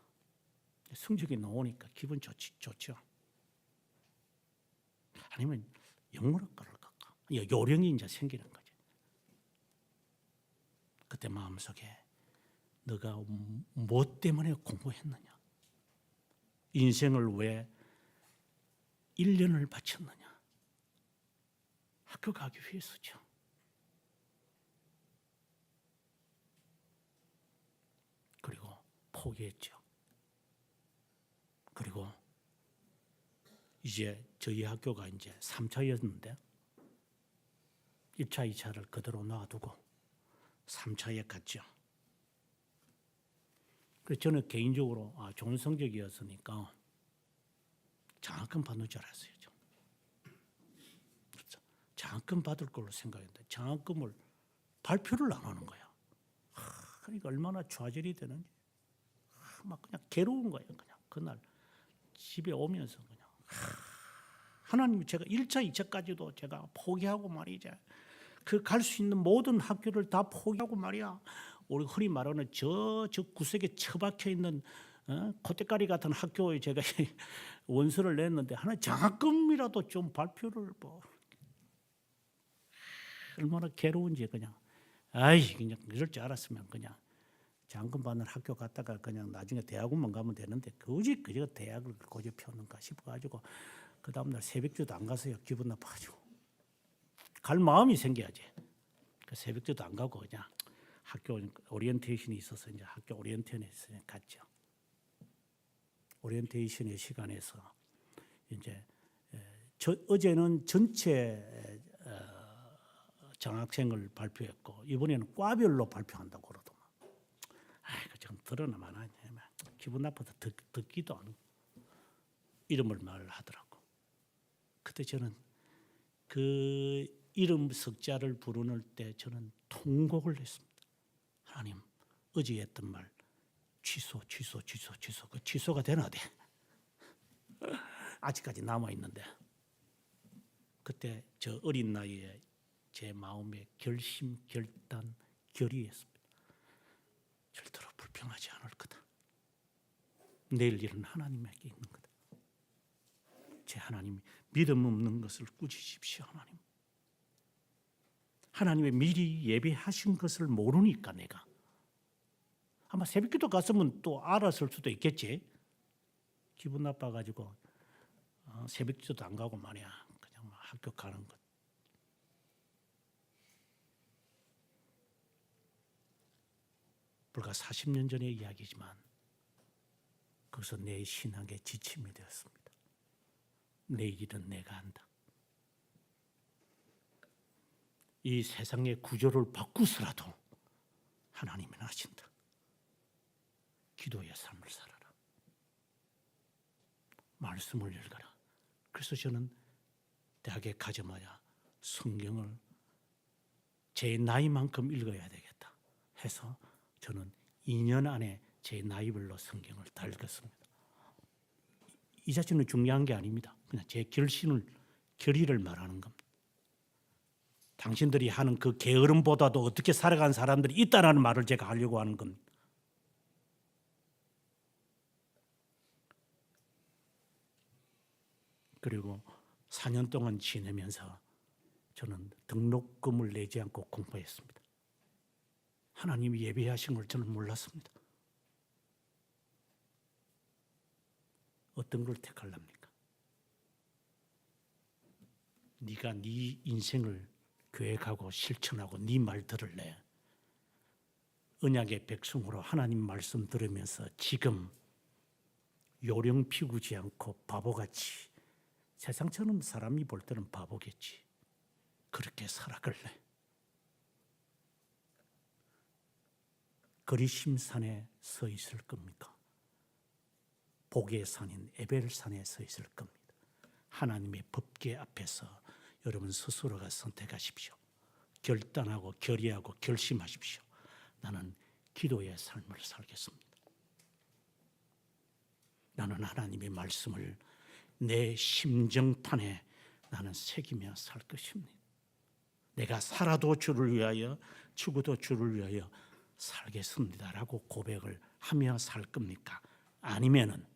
성적이 나오니까 기분 좋죠. 아니면 영문학과를 갈까? 요령이 이제 생기는 거죠. 그때 마음속에 너가 뭐 때문에 공부했느냐? 인생을 왜 1년을 바쳤느냐? 학교 가기 위해서죠. 그리고 포기했죠. 그리고 이제 저희 학교가 이제 3차였는데 1차, 2차를 그대로 놔두고 3차에 갔죠. 그래서 저는 개인적으로 좋은 성적이었으니까 장학금 받는 줄 알았어요. 그렇죠? 장학금 받을 걸로 생각했는데 장학금을 발표를 안 하는 거야. 그러니까 얼마나 좌절이 되는지 막 그냥 괴로운 거예요. 그냥 그날 집에 오면서 그냥 하나님, 제가 1차, 2차까지도 제가 포기하고 말이죠. 그 갈 수 있는 모든 학교를 다 포기하고 말이야. 우리 흔히 말하는 저 구석에 처박혀 있는 콧대가리 같은 학교에 제가 원서를 냈는데 하나 장학금이라도 좀 발표를 얼마나 괴로운지 그냥 그냥 이럴 줄 알았으면 그냥 장학금 받는 학교 갔다가 그냥 나중에 대학원만 가면 되는데 굳이 그저 대학을 고집했는가 싶어가지고 그 다음날 새벽주도 안 가서요. 기분 나빠가지고 갈 마음이 생겨야지. 그 새벽주도 안 가고 그냥 학교 오리엔테이션이 있어서 이제 학교 오리엔테이션에 갔죠. 오리엔테이션의 시간에서 이제 어제는 전체 장학생을 발표했고 이번에는 과별로 발표한다고 그러더만. 좀 들어나 마나 기분 나빠서 듣기도 안 하고 이름을 말하더라고. 그때 저는 그 이름 석자를 부르는 때 저는 통곡을 했습니다. 하나님, 어제 했던 말 취소. 그 취소가 되나 돼. 아직까지 남아 있는데 그때 저 어린 나이에 제 마음의 결심, 결단, 결의했습니다. 절대로 불평하지 않을 거다. 내일 일은 하나님에게 있는 거다. 제 하나님, 믿음 없는 것을 꾸짖으십시오. 하나님. 하나님의 미리 예배하신 것을 모르니까 내가 아마 새벽기도 갔으면 또 알았을 수도 있겠지. 기분 나빠가지고 새벽기도도 안 가고 말이야. 그냥 학교 가는 것. 불과 40년 전의 이야기지만 그것은 내 신앙의 지침이 되었습니다. 내 일은 내가 한다. 이 세상의 구조를 바꾸서라도 하나님은 하신다. 기도의 삶을 살아라. 말씀을 읽어라. 그래서 저는 대학에 가자마자 성경을 제 나이만큼 읽어야 되겠다 해서 저는 2년 안에 제 나이별로 성경을 다 읽었습니다. 이 자체는 중요한 게 아닙니다. 그냥 제 결의를 말하는 겁니다. 당신들이 하는 그 게으름보다도 어떻게 살아가는 사람들이 있다는 말을 제가 하려고 하는 겁니다. 그리고 4년 동안 지내면서 저는 등록금을 내지 않고 공부했습니다. 하나님이 예배하신 걸 저는 몰랐습니다. 어떤 걸 택하랍니까? 네가 네 인생을 계획하고 실천하고 네 말 들을래. 언약의 백성으로 하나님 말씀 들으면서 지금 요령 피우지 않고 바보같이 세상처럼 사람이 볼 때는 바보겠지. 그렇게 살아갈래. 거리심산에 서 있을 겁니까? 복의 산인 에벨산에 서 있을 겁니다. 하나님의 법궤 앞에서 여러분 스스로가 선택하십시오. 결단하고 결의하고 결심하십시오. 나는 기도의 삶을 살겠습니다. 나는 하나님의 말씀을 내 심정판에 나는 새기며 살 것입니다. 내가 살아도 주를 위하여 죽어도 주를 위하여 살겠습니다라고 고백을 하며 살 겁니까? 아니면은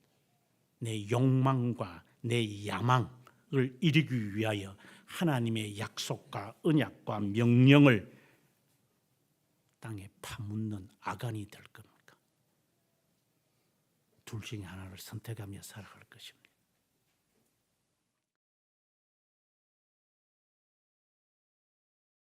내 욕망과 내 야망을 이루기 위하여 하나님의 약속과 언약과 명령을 땅에 파묻는 아간이 될 겁니까? 둘 중에 하나를 선택하며 살아갈 것입니다.